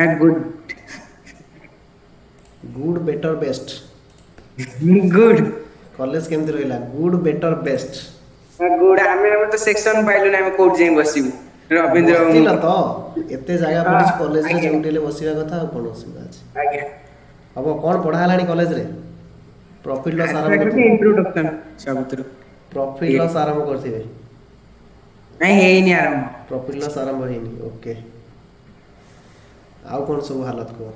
Good. Good better best Good. College केमती रहिला good better best Good. ଆମେ ଆମର ତ ସେକ୍ସନ ପାଇଲୁନି ଆମେ କୋଉଠି ଯାଇ ବସିବୁ ରବୀନ୍ଦ୍ର ବସିଲ ତ ଏତେ ଜାଗା ପଡିଛି କଲେଜରେ ଆଜ୍ଞା ଯୋଉଠି ହେଲେ ବସିବା କଥା ଆଉ କଣ ଅସୁବିଧା ଅଛି ଆଜ୍ଞା ହବ କଣ ପଢା ହେଲାଣି କଲେଜରେ ପ୍ରଫିଟ୍ ଲସ୍ ଆରମ୍ଭ ଆକ୍ଚୁଆଲି କରିଥିବେ ଇଣ୍ଟ୍ରୋଡକ୍ସନ ସବୁଥିରୁ ପ୍ରଫିଟ୍ ଆଜ୍ଞା ଲସ୍ ଆରମ୍ଭ କରିଥିବେ ନାଇଁ ହେଇନି ଆରମ୍ଭ ପ୍ରଫିଟ୍ ଲସ୍ ଆରମ୍ଭ ହେଇନି ଓକେ ଆଉ କଣ ସବୁ ହାଲତ କୁହ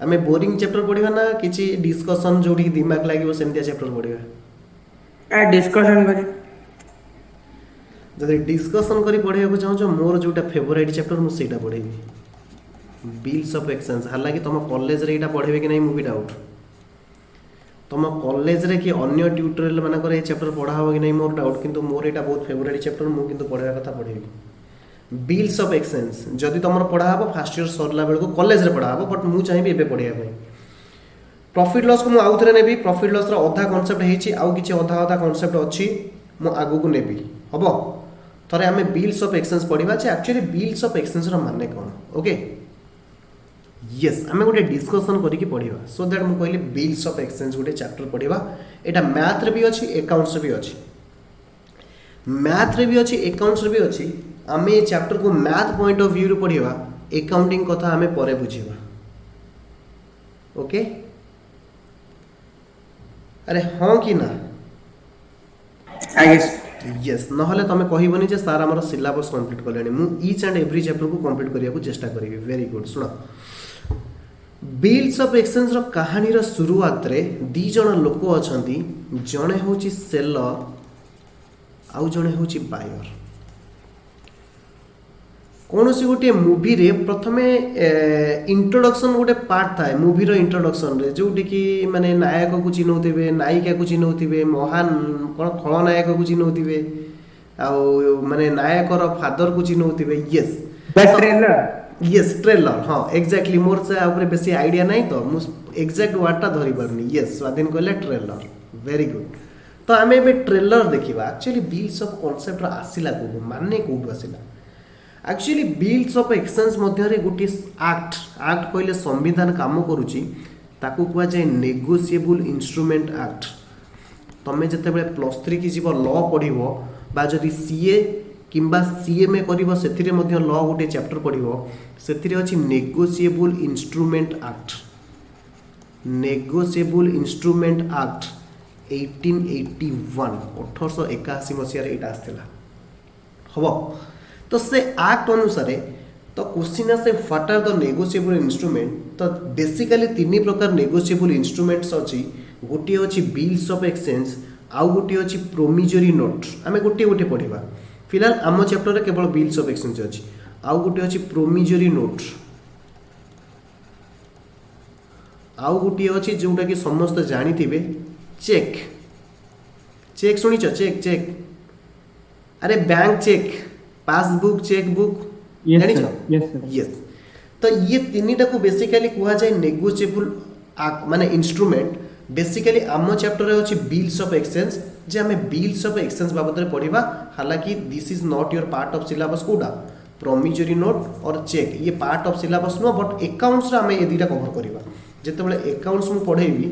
ଆମେ ବୋରିଂ ଚାପ୍ଟର ପଢିବା ନା କିଛି ଡିସ୍କସନ୍ ଯୋଉଠିକି ଦିମାଗ ଲାଗିବ ସେମିତିଆ ଚାପ୍ଟର ପଢିବା ଡିସ୍କସନ କରି ଯଦି ଡିସ୍କସନ୍ କରି ପଢ଼ିବାକୁ ଚାହୁଁଛ ମୋର ଯେଉଁଟା ଫେଭରାଇଟ୍ ଚାପ୍ଟର ମୁଁ ସେଇଟା ପଢ଼େଇବି ବିଲ୍ସ ଅଫ୍ ଏକ୍ସଚେଞ୍ଜ ହାଲାକି ତୁମ କଲେଜରେ ଏଇଟା ପଢ଼େଇବେ କି ନାହିଁ ମୁଁ ବି ଡାଉଟ୍ ତୁମ କଲେଜରେ କି ଅନ୍ୟ ଟ୍ୟୁଟୋରିଆଲ ମାନଙ୍କରେ ଏଇ ଚାପ୍ଟର ପଢ଼ା ହେବ କି ନାହିଁ ମୋର ଡାଉଟ୍ କିନ୍ତୁ ମୋର ଏଇଟା ବହୁତ ଫେଭରାଇଟ୍ ଚାପ୍ଟର ମୁଁ କିନ୍ତୁ ପଢ଼ିବା କଥା ପଢ଼େଇବି ବିଲ୍ସ ଅଫ୍ ଏକ୍ସଚେଞ୍ଜ ଯଦି ତୁମର ପଢ଼ା ହେବ ଫାର୍ଷ୍ଟ ଇୟର ସରିଲା ବେଳକୁ କଲେଜରେ ପଢ଼ା ହେବ ବଟ୍ ମୁଁ ଚାହିଁବି ଏବେ ପଢ଼ିବା ପାଇଁ ପ୍ରଫିଟ୍ ଲସ୍କୁ ମୁଁ ଆଉ ଥରେ ନେବି ପ୍ରଫିଟ୍ ଲସ୍ର ଅଧା କନସେପ୍ଟ ହେଇଛି ଆଉ କିଛି ଅଧା ଅଧା କନସେପ୍ଟ ଅଛି ମୁଁ ଆଗକୁ ନେବି ହେବ ଥରେ ଆମେ ବିଲ୍ସ ଅଫ୍ ଏକ୍ସଚେଞ୍ଜ ପଢ଼ିବା ଯେ ଆକ୍ଚୁଆଲି ବିଲ୍ସ ଅଫ୍ ଏକ୍ସଚେଞ୍ଜର ମାନେ କ'ଣ ଓକେ येस आम गोटे डिस्कसन करके पढ़ा सो दैट मुझे कहली बिल्स ऑफ एक्सचेंज गोटे चैप्टर पढ़ा यहाँ मैथ रे भी अच्छी एकाउंट्स भी अच्छी मैथ रे भी अच्छी एकाउंट्स भी अच्छी आम ये चैप्टर को मैथ पॉइंट ऑफ व्यू पढ़ा एकाउंटिंग कथा आम पर बुझा ओके अरे हाँ कि ना येस ना तुम कहबनी जे सार आम सिलेबस कंप्लीट कले मुझे ईच एंड एव्री चैप्टर को कंप्लीट करने को चेष्टा करी वेरी गुड शुण बिल्स ऑफ एक्सचेंज रो कहानी रो शुरुआत रे दी जण लोक अछंती जणे होची सेलर आउ जणे होची बायर कौनसी गोटे मूवी रे प्रथमे इंट्रोडक्शन गोटे पार्ट थाए मूवी रो इंट्रोडक्शन रे जोटी कि माने नायक को चिन्हउथिबे नायिका को चिन्हउथिबे महान कोन खलनायक को चिन्हउथिबे आउ माने नायक रो फादर को चिन्हउथिबे यस ट्रेलर येस ट्रेलर हाँ एक्जाक्टली मोर से ऊपर बेसी आइडिया नहीं तो मु एक्जाक्ट वर्डटा धरी पारनी येस स्वाधीन कहले ट्रेलर वेरी गुड तो आम ए ट्रेलर देखा एक्चुअली बिल्स ऑफ कॉन्सेप्ट आसला को माने कौटू आसला एक्चुअली बिल्स ऑफ एक्सचेंज मध्य गोटे एक्ट एक्ट कहले संविधान काम करुच्ची ताकू कह जाए नेगोशिएबल इंस्ट्रूमेंट एक्ट तुम्हें जिते प्लस 3 की जीव लॉ पढ़ो बा जदि सीए किंबा सीएमए करिवो सेथिरे मध्य लॉ गोटे चैप्टर पढ़िवो सेथिरे अछि negotiable instrument act negotiable instrument act 1881 1881 मसीह रे एटा आस्थिला हबो तो से एक्ट अनुसार तो क्वेश्चन आसे what are the negotiable instrument तो बेसिकली तीन प्रकार नेगोशिएबल इंस्ट्रूमेंट्स अछि गोटे अछि बिल्स ऑफ एक्सचेंज आउ गोटे अछि प्रोमिजरी नोट आमे गोटे गोटे पढ़िबा फिलहाल आम चैप्टर रे केवल बिल्स ऑफ एक्सचेंज अच्छी आउ गोटे अच्छी प्रोमिजरी नोट आउ गोटे अच्छी जोटा कि समस्त जानी थे चेक चेक शुणी चेक चेक अरे bank cheque passbook chequebook yes तो ये तीन को बेसिकली कह जाए नेगोशिएबल माने इंस्ट्रूमेंट बेसिकली आम चैप्टर रे अछि बिल्स ऑफ एक्सचेंज जे हमें बिल्स ऑफ एक्सचेंज बाबद में पढ़ा हालांकि this is not your part of syllabus कोडा प्रोमिजरी नोट और चेक ये part of syllabus no but accounts रे हमें ये दुटा कवर करबा जेते बेले अकाउंट्स मु पढ़ेबी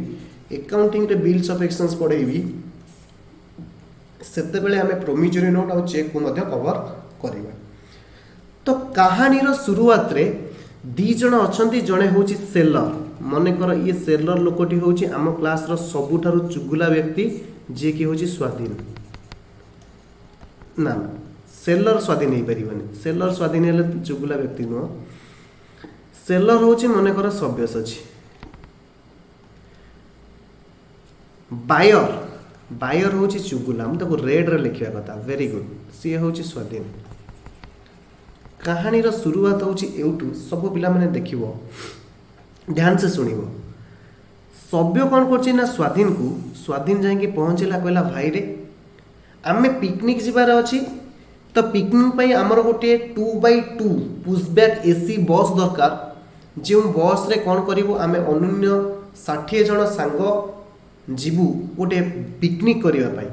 अकाउंटिंग रे बिल्स ऑफ एक्सचेंज पढ़ेबी सेते बेले हमें प्रोमिजरी नोट और चेक को मध्य कवर करबा तो कहानी रो शुरुआत रे दी जण अछंती जणे होची सेलर मन कर ये सेलर लोकटी होची आम क्लास रो सबुठारु चुगुला व्यक्ति जे कि होची स्वाधीन ना ना सेलर स्वाधीन नहीं परिबनी सेलर स्वाधीन हेले चुगुला व्यक्ति नो सेलर होची मन कर सभ्यस अछि बायर बायर होची चुगुला हम ताको रेड रे लिखिया कथा वेरी गुड सी होची स्वाधीन कहानी रो शुरुआत होची एउटू सब पिला माने देखिवो ध्यान से सुनिवो सभ्य कौन करछि ना स्वाधीन जाके पहुँचला कहला भाई रे आमे पिकनिक जीवार अछि तो पिकनिक पई हमर गोटे 2x2 पुशबैक एसी बस दरकार जो बस रे कौन करिवो आमे अन्य 60 जन सांग जीवु गोटे पिकनिक करिवा पई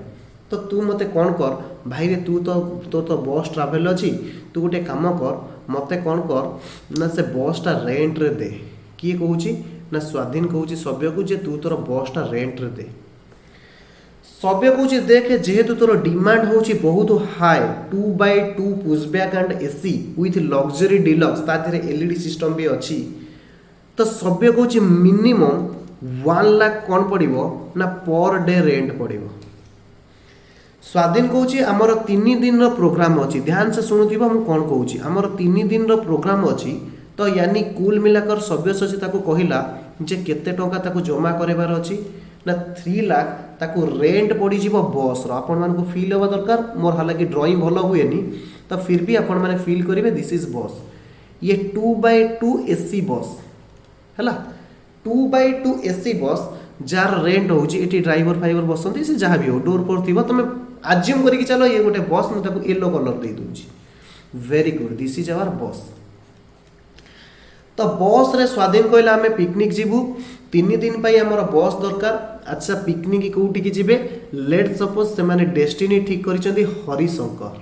तो तू मते कौन कर भाई रे तू तो बस ट्रैवल अछि तू गोटे काम कर मते कौन कर ना से बसटा रेंट रे दे। किए कहूची ना स्वाधीन कहूची सभ्य को जे तू तोर बसटा रेंट रे दे। सभ्य कहूची देखे जेहेतु तोर डिमांड होची बहुत high 2x2 pushback and AC with luxury deluxe ता देहरे एलईडी सिस्टम भी अच्छी। तो सभ्य कहूची मिनिमम 1 लाख कौन पड़िबो ना पर डे रेंट पड़िबो। स्वाधीन कहूची आमर 3 दिन रो प्रोग्राम अच्छी। ध्यान से शुणुथिबा मु कौन कहूची आमर 3 दिन रो प्रोग्राम अच्छी। तो यानी कुल मिलाकर सभ्य सची ताको कहिला जे केते टंका ताको जमा करेबार अच्छी ना 3 लाख ताको रेंट पड़ी जीवो बस रो। आपण मान को फील होबा दरकार। मोर हालांकि ड्राइंग भलो हुएनी तो फिर भी आपण माने फील करिवे दिस इज बस। ये 2x2 एसी बस हैला 2x2 AC bus jar rent होची एटी ड्राइवर फाइवर बसंती से जहां भी हो डोर पर थिबो तमे आज्यूम करिक चलो ये गोटे बस मु ताको येलो कलर दे दूची। Very good this is our bus. तो बस रे स्वाधीन कहला हमें पिकनिक जीवु 3 दिन पाई हमर बस दरकार। अच्छा पिकनिक कोउटी की जीवे लेट सपोज से माने डेस्टिनी ठीक करिसेंती हरिशंकर।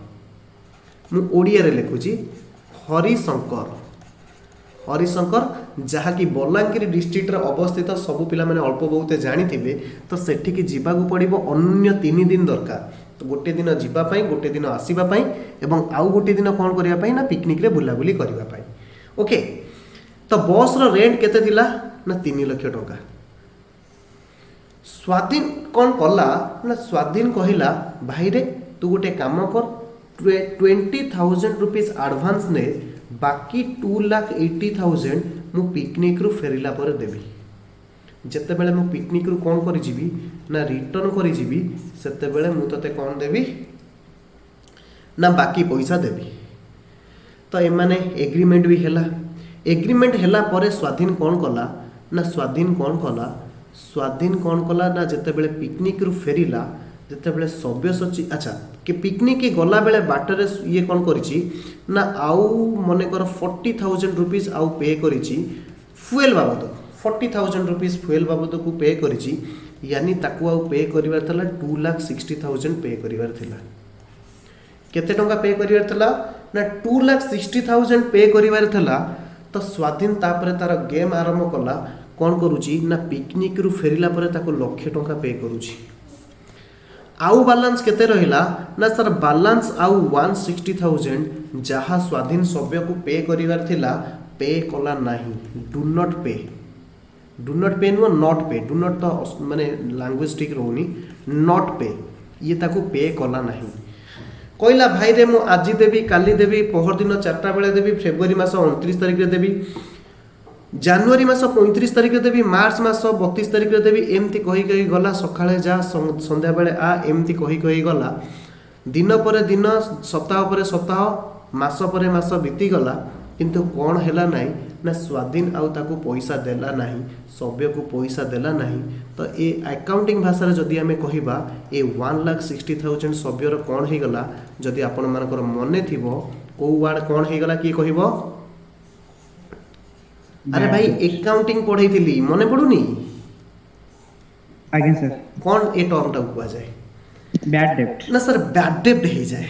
मु ओडिया रे लिखुची हरिशंकर। हरिशंकर जहाँ की बलांगीर डिस्ट्रिक्ट रे अवस्थित सब पिला माने अल्प बहुत जानी थिबे। तो सेठी की जीवाकू पड़िबो अन्य 3 दिन दरकार। तो गोटे दिन जीवा पाई गोटे दिन आसीबा पाई एवं आउ गोटे दिन कोन करिया पाई ना पिकनिक रे बुलाबुली करिवा पाई। ओके तो बस रो रेंट केते थिला ना 3 लाख टका। स्वाधीन कौन कला ना स्वाधीन कहिला भाई रे तू गोटे काम कर 20,000 रुपीस एडवांस ने बाकी 2,80,000 मु पिकनिक रु फेरिला पर देबी। जेते बेले मु पिकनिक रु कौन करि जीवी ना रिटर्न करि जीवी सेते बेले मु तते कौन देबी ना बाकी पैसा देबी। तो एमाने एग्रीमेंट भी हैला। एग्रीमेंट हैला परे स्वाधीन कौन कला ना स्वाधीन कौन कला ना जेते बेले पिकनिक रु फेरिला जेते बेले सभ्य सची अच्छा कि पिकनिक के गला बेले बाटरे ये कौन करिछि ना आउ मने कर 40,000 रुपीस आउ पे करिछि फ्यूएल बाबद 40,000 रुपीस फ्यूएल बाबद को पे करिछि। यानी ताकू आउ पे करिवार थला 2,60,000 पे करिवार थला। केते टंका पे करिवार थला ना 2,60,000 पे करिवार थला। तो स्वाधीन तापरे तार गेम आरंभ कला कौन करुची ना पिकनिक रु फेरिला परे ताको लक्ष टंका पे करुची। आउ बैलेंस केते रहिला ना सर बैलेंस आउ 160,000 जहाँ स्वाधीन सभ्य को पे करिवार थिला पे कला नाही। डू नॉट पे नो नॉट पे डू नॉट तो माने लैंग्वेज ठीक रहउनी नॉट पे ये ताको पे कला नाही। कहला भाई रे मु आज देवी काली देवी पहर दिन 4टा बेले देवी फेब्रुआरी मास 29 तारिख रे देवी जनवरी मास 35 तारिख रे देवी मार्च मास 32 तारिख रे देवी एमती कही गला सकाळे जा संध्या बेले आ एमती कही गला। दिन पर दिन सप्ताह पर सप्ताह मास पर मास बीती गला किंतु कौन हैला नाही ना स्वाधीन आउ ताको पैसा देला नाही सभ्य को पैसा देला नाही। तो ए अकाउंटिंग भाषा रे जदी हमें कहिबा ए 1,60,000 सभ्य रो कौन हे गला जदी आपण मानकर मने थिबो को वर्ड कौन हे गला की कहिबो। अरे भाई अकाउंटिंग पढ़ाई थिली मने पडुनी आगे सर कौन ए टर्म टा हुआ जाए बैड डेब्ट ना सर बैड डेब्ट हे जाए।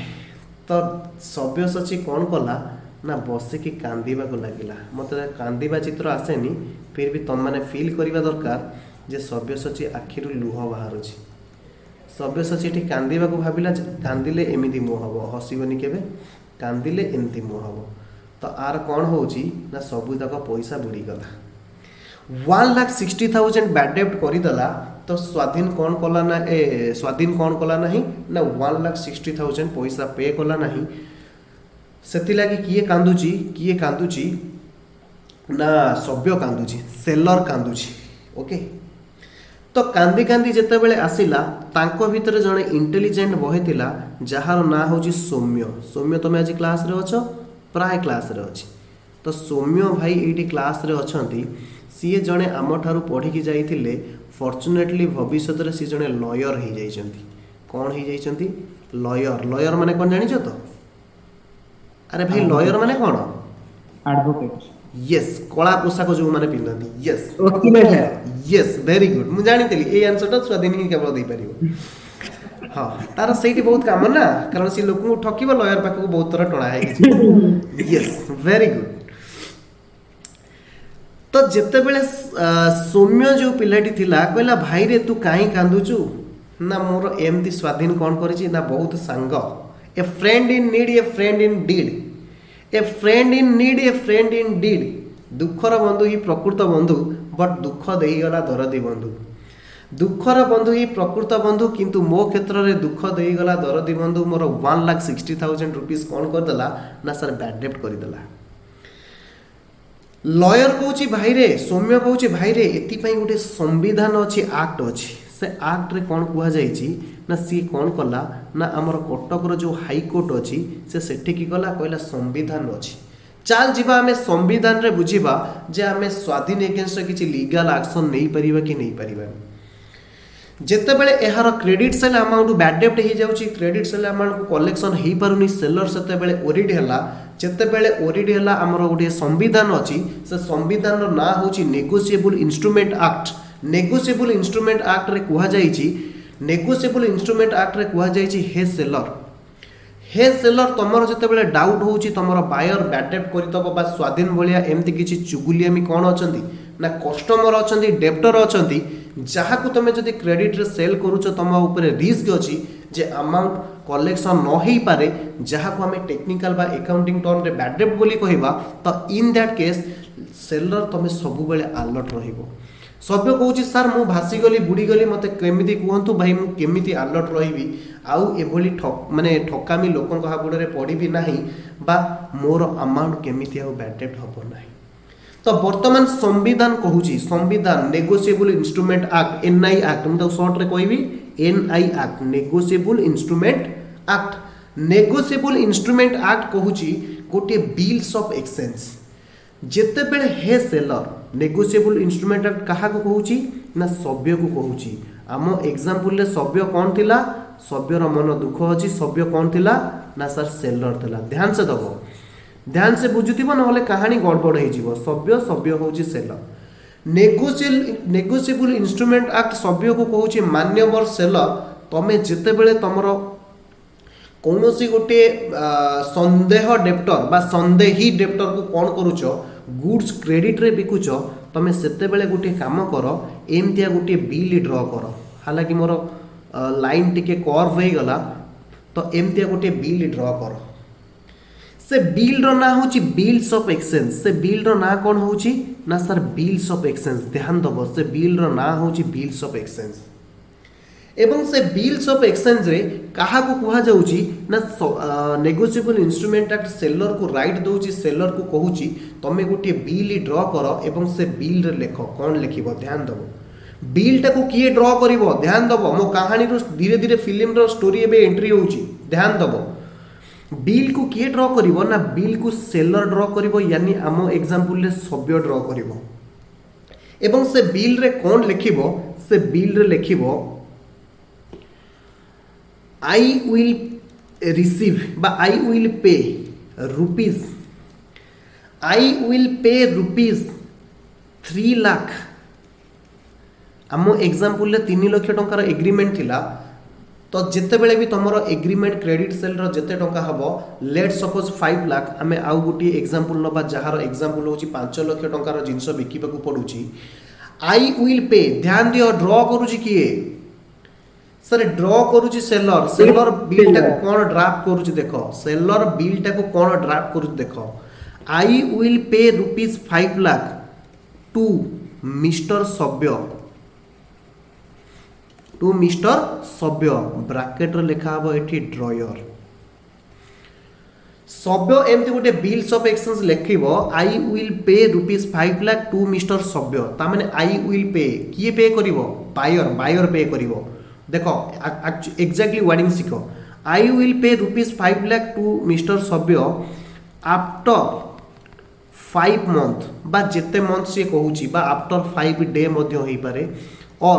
तो सभ्य सची कौन कला ना बसे की कांदीबा को लागिला। मते कांदीबा चित्र आसेनी फिर भी तुम माने फील करिवा दरकार जे सभ्य सची आखिरु लुह बाहरुची। सभ्य सची एठी कांदीबा को भाबिला कांदिले एमिति मुह हबो हसिबनी केबे कांदिले एमिति मुह हबो। तो आर कौन होची ना सबु तक पैसा बुड़ी गला 1,60,000 बैड डेब्ट करिदला। तो स्वाधीन कौन कला ना स्वाधीन कौन कला नहीं ना 1,60,000 पैसा पे कला नहीं। सेति लागी किए कांदुची ना सभ्य कांदुची सेलर कांदुची। ओके तो कांदी कांदी जेते बेले आसिला तांको भितरे जणे इंटेलिजेंट बहे थिला जहार ना होची सौम्य। सौम्य तमे आज क्लास रे अछो प्राय क्लास रे अछि। तो सौम्य भाई एटी क्लास रे अछंती सीए जणे आम ठारू पढ़ी की जाइथिले फॉर्चुनेटली भविष्य रे सी जणे लॉयर हे जाइछंती। कौन हे जाइछंती लॉयर। लॉयर माने कोन जानिछो तो अरे भाई लॉयर माने कोन एडवोकेट यस कला पोशाक जो माने पिंदती यस वकील है यस वेरी गुड मु जानितली ए आंसर ता स्वाधीन ही केवल दे परिबो। हाँ तार ସେଇଠି ବହୁତ କାମ ନା କାରଣ ସେ ଲୋକଙ୍କୁ ଠକିବ ଲୟର ପାଖକୁ ବହୁତ ଥର ଟଣା ହେଇକି ୟେସ୍ ଭେରି ଗୁଡ୍। ତ ଯେତେବେଳେ ସୌମ୍ୟ ଯୋଉ ପିଲାଟି ଥିଲା କହିଲା ଭାଇରେ ତୁ କାହିଁ କାନ୍ଦୁଛୁ ନା ମୋର ଏମିତି ସ୍ୱାଧୀନ କ'ଣ କରିଛି ନା ବହୁତ ସାଙ୍ଗ a friend in need a friend in deed a friend in need a friend in deed ଦୁଃଖର ବନ୍ଧୁ ହିଁ ପ୍ରକୃତ ବନ୍ଧୁ ବଟ୍ ଦୁଃଖ ଦେଇଗଲା ଦରଦୀ ବନ୍ଧୁ ଦୁଃଖର ବନ୍ଧୁ ହିଁ ପ୍ରକୃତ ବନ୍ଧୁ କିନ୍ତୁ ମୋ କ୍ଷେତ୍ରରେ ଦୁଃଖ ଦେଇଗଲା ଦରଦୀ ବନ୍ଧୁ ମୋର 1,60,000 रुपीज କ'ଣ କରିଦେଲା ନା ସାର୍ ବ୍ୟାଡ୍ ଡେପ୍ଟ କରିଦେଲା। ଲୟର କହୁଛି ଭାଇରେ ସୌମ୍ୟ କହୁଛି ଭାଇରେ ଏଥିପାଇଁ ଗୋଟେ ସମ୍ବିଧାନ ଅଛି ଆକ୍ଟ ଅଛି ସେ ଆକ୍ଟରେ କ'ଣ କୁହାଯାଇଛି ନା ସିଏ କ'ଣ କଲା ନା ଆମର କଟକର ଯେଉଁ ହାଇକୋର୍ଟ ଅଛି ସେ ସେଠିକି ଗଲା କହିଲା ସମ୍ବିଧାନ ଅଛି ଚାଲ ଯିବା ଆମେ ସମ୍ବିଧାନରେ ବୁଝିବା ଯେ ଆମେ ସ୍ୱାଧୀନ ଏଗେନ୍ଷ୍ଟ କିଛି ଲିଗାଲ ଆକ୍ସନ୍ ନେଇପାରିବା କି ନେଇପାରିବାନି। ଯେତେବେଳେ ଏହାର କ୍ରେଡିଟ୍ ସେଲ୍ ଆମାଉଣ୍ଟ ବ୍ୟାଡ୍ ଡେପ୍ଟ ହେଇଯାଉଛି କ୍ରେଡିଟ୍ ସେଲ୍ ଆମାଉଣ୍ଟକୁ କଲେକ୍ସନ୍ ହେଇପାରୁନି ସେଲର ସେତେବେଳେ ଓରିଡ୍ ହେଲା ଯେତେବେଳେ ଓରିଡ୍ ହେଲା ଆମର ଗୋଟିଏ ସମ୍ବିଧାନ ଅଛି ସେ ସମ୍ବିଧାନର ନାଁ ହେଉଛି negotiable instrument act. Negotiable instrument ଆକ୍ଟରେ କୁହାଯାଇଛି ନେଗୋସିଏବୁଲ୍ ଇନଷ୍ଟ୍ରୁମେଣ୍ଟ ଆକ୍ଟରେ କୁହାଯାଇଛି ହେ ସେଲର ତମର ଯେତେବେଳେ ଡାଉଟ୍ ହେଉଛି ତମର ବାୟର ବ୍ୟାଡ୍ ଡେପ୍ଟ କରିଦେବ ବା ସ୍ୱାଧୀନ ଭଳିଆ ଏମିତି କିଛି ଚୁଗୁଲିଆମି କ'ଣ ଅଛନ୍ତି ନା କଷ୍ଟମର ଅଛନ୍ତି ଡେପ୍ଟର ଅଛନ୍ତି ଯାହାକୁ ତୁମେ ଯଦି କ୍ରେଡିଟ୍ରେ ସେଲ୍ କରୁଛ ତୁମ ଉପରେ ରିସ୍କ ଅଛି ଯେ ଆମାଉଣ୍ଟ କଲେକ୍ସନ୍ ନ ହେଇପାରେ ଯାହାକୁ ଆମେ ଟେକ୍ନିକାଲ ବା ଆକାଉଣ୍ଟିଂ ଟର୍ମରେ ବ୍ୟାଡ୍ ଡେପ୍ଟ ବୋଲି କହିବା ତ ଇନ୍ ଦ୍ୟାଟ୍ କେସ୍ ସେଲର ତୁମେ ସବୁବେଳେ ଆଲର୍ଟ ରହିବ। ସଭ୍ୟ କହୁଛି ସାର୍ ମୁଁ ଭାସିଗଲି ବୁଡ଼ିଗଲି ମୋତେ କେମିତି କୁହନ୍ତୁ ଭାଇ ମୁଁ କେମିତି ଆଲର୍ଟ ରହିବି ଆଉ ଏଭଳି ମାନେ ଠକାମି ଲୋକଙ୍କ ହାବୁଡ଼ରେ ପଡ଼ିବି ନାହିଁ ବା ମୋର ଆମାଉଣ୍ଟ କେମିତି ଆଉ ବ୍ୟାଡ୍ ଡେପ୍ଟ ହେବ ନାହିଁ। ତ ବର୍ତ୍ତମାନ ସମ୍ବିଧାନ କହୁଛି ସମ୍ବିଧାନ negotiable instrument act NI act ମୁଁ ତାକୁ ସର୍ଟରେ କହିବି NI act negotiable instrument act. Negotiable instrument act କହୁଛି ଗୋଟିଏ ବିଲ୍ସ ଅଫ୍ ଏକ୍ସଚେଞ୍ଜ ଯେତେବେଳେ ହେ ସେଲର ନେଗୋସିଏବୁଲ୍ ଇନଷ୍ଟ୍ରୁମେଣ୍ଟ ଆକ୍ଟ କାହାକୁ କହୁଛି ନା ସଭ୍ୟକୁ କହୁଛି। ଆମ ଏକ୍ଜାମ୍ପଲରେ ସଭ୍ୟ କ'ଣ ଥିଲା ସଭ୍ୟର ମନ ଦୁଃଖ ଅଛି ସଭ୍ୟ କ'ଣ ଥିଲା ନା ସାର୍ ସେଲର ଥିଲା ଧ୍ୟାନ ସେ ଦେବ ଧ୍ୟାନ ସେ ବୁଝୁଥିବ ନହେଲେ କାହାଣୀ ଗଡ଼ବଡ଼ ହେଇଯିବ ସଭ୍ୟ ହେଉଛି ସେଲର। ନେଗୋସିଏବୁଲ୍ ଇନଷ୍ଟ୍ରୁମେଣ୍ଟ ଆକ୍ଟ ସଭ୍ୟକୁ କହୁଛି ମାନ୍ୟବର ସେଲର ତମେ ଯେତେବେଳେ ତମର କୌଣସି ଗୋଟିଏ ସନ୍ଦେହ ଡେପ୍ଟର ବା ସନ୍ଦେହୀ ଡେପ୍ଟରକୁ କ'ଣ କରୁଛ ଗୁଡ୍ସ କ୍ରେଡିଟ୍ରେ ବିକୁଛ ତମେ ସେତେବେଳେ ଗୋଟିଏ କାମ କର ଏମିତିଆ ଗୋଟିଏ ବିଲ୍ ଡ୍ର କର ହାଲାକି ମୋର ଲାଇନ୍ ଟିକେ କର୍ଭ ହେଇଗଲା ତ ଏମିତିଆ ଗୋଟିଏ ବିଲ୍ ଡ୍ର କର से बिल्र ना हूँ बिल्स ऑफ एक्सचेंज से बिल्र ना कौन हूँ ना सर बिल्स ऑफ एक्सचेंज ध्यान दब से बिल्र ना हूँ बिल्स ऑफ एक्सचेंज एवं से बिल्स ऑफ एक्सचेंज रे कहा को कहा जाउची ना नेगोशिएबल इंस्ट्रूमेंट एक्ट सेलर को राइट दउची सेलर को कहूची तमे गोटे बिल ड्र कर एवं से बिल रे लेख कौन लिखिबो ध्यान दब बिल टा को किए ड्र करिवो ध्यान दब मो कहानी रो धीरे धीरे फिल्म रो स्टोरी एबे एंट्री होउची ध्यान दब बिल को किए ड्र करिवो ना बिल को सेलर ड्र करिवो यानी आम एग्जांपल रे सभ्य ड्र करिवो एवं से बिल रे कौन लिखिबो से बिल रे लिखिबो I will receive बा I will pay rupees I will pay rupees 3 lakh आम एग्जांपल रे 3 लाख टंकार एग्रीमेंट थिला तो जिते बेले भी तुमरो एग्रीमेंट क्रेडिट सेल रो जते टंका हबो लेट सपोज 5 लाख आमे आउ गुटी एग्जांपल नबा जहार एग्जांपल होची 5 लाख टंकार जिंस बिकिबा को पडुची I will pay ध्यान दियो ड्रॉ करूची किए सर ड्रॉ करूची सेलर सेलर बिल टा को कोन ड्राफ्ट करूची देखो सेलर बिल टा को कोन ड्राफ्ट करूची देखो I will pay rupees 5 lakh to mister सभ्य टू मिस्टर सभ्य ब्रैकेट रे लिखा हबो एठी ड्रॉयर सभ्य एमती गोटे बिल्स ऑफ एक्सचेंज लिखिबो I will pay rupees 5 lakh to mister सभ्य ता माने आई विल पे किए पे करिवो बायर पे करिवो देखो एक्जाक्टली वर्डिंग सीखो I will pay rupees 5 lakh to mister Sabhya after 5 month बा जेते मंथ से कहूची बा आफ्टर 5 डे मध्य होई पारे और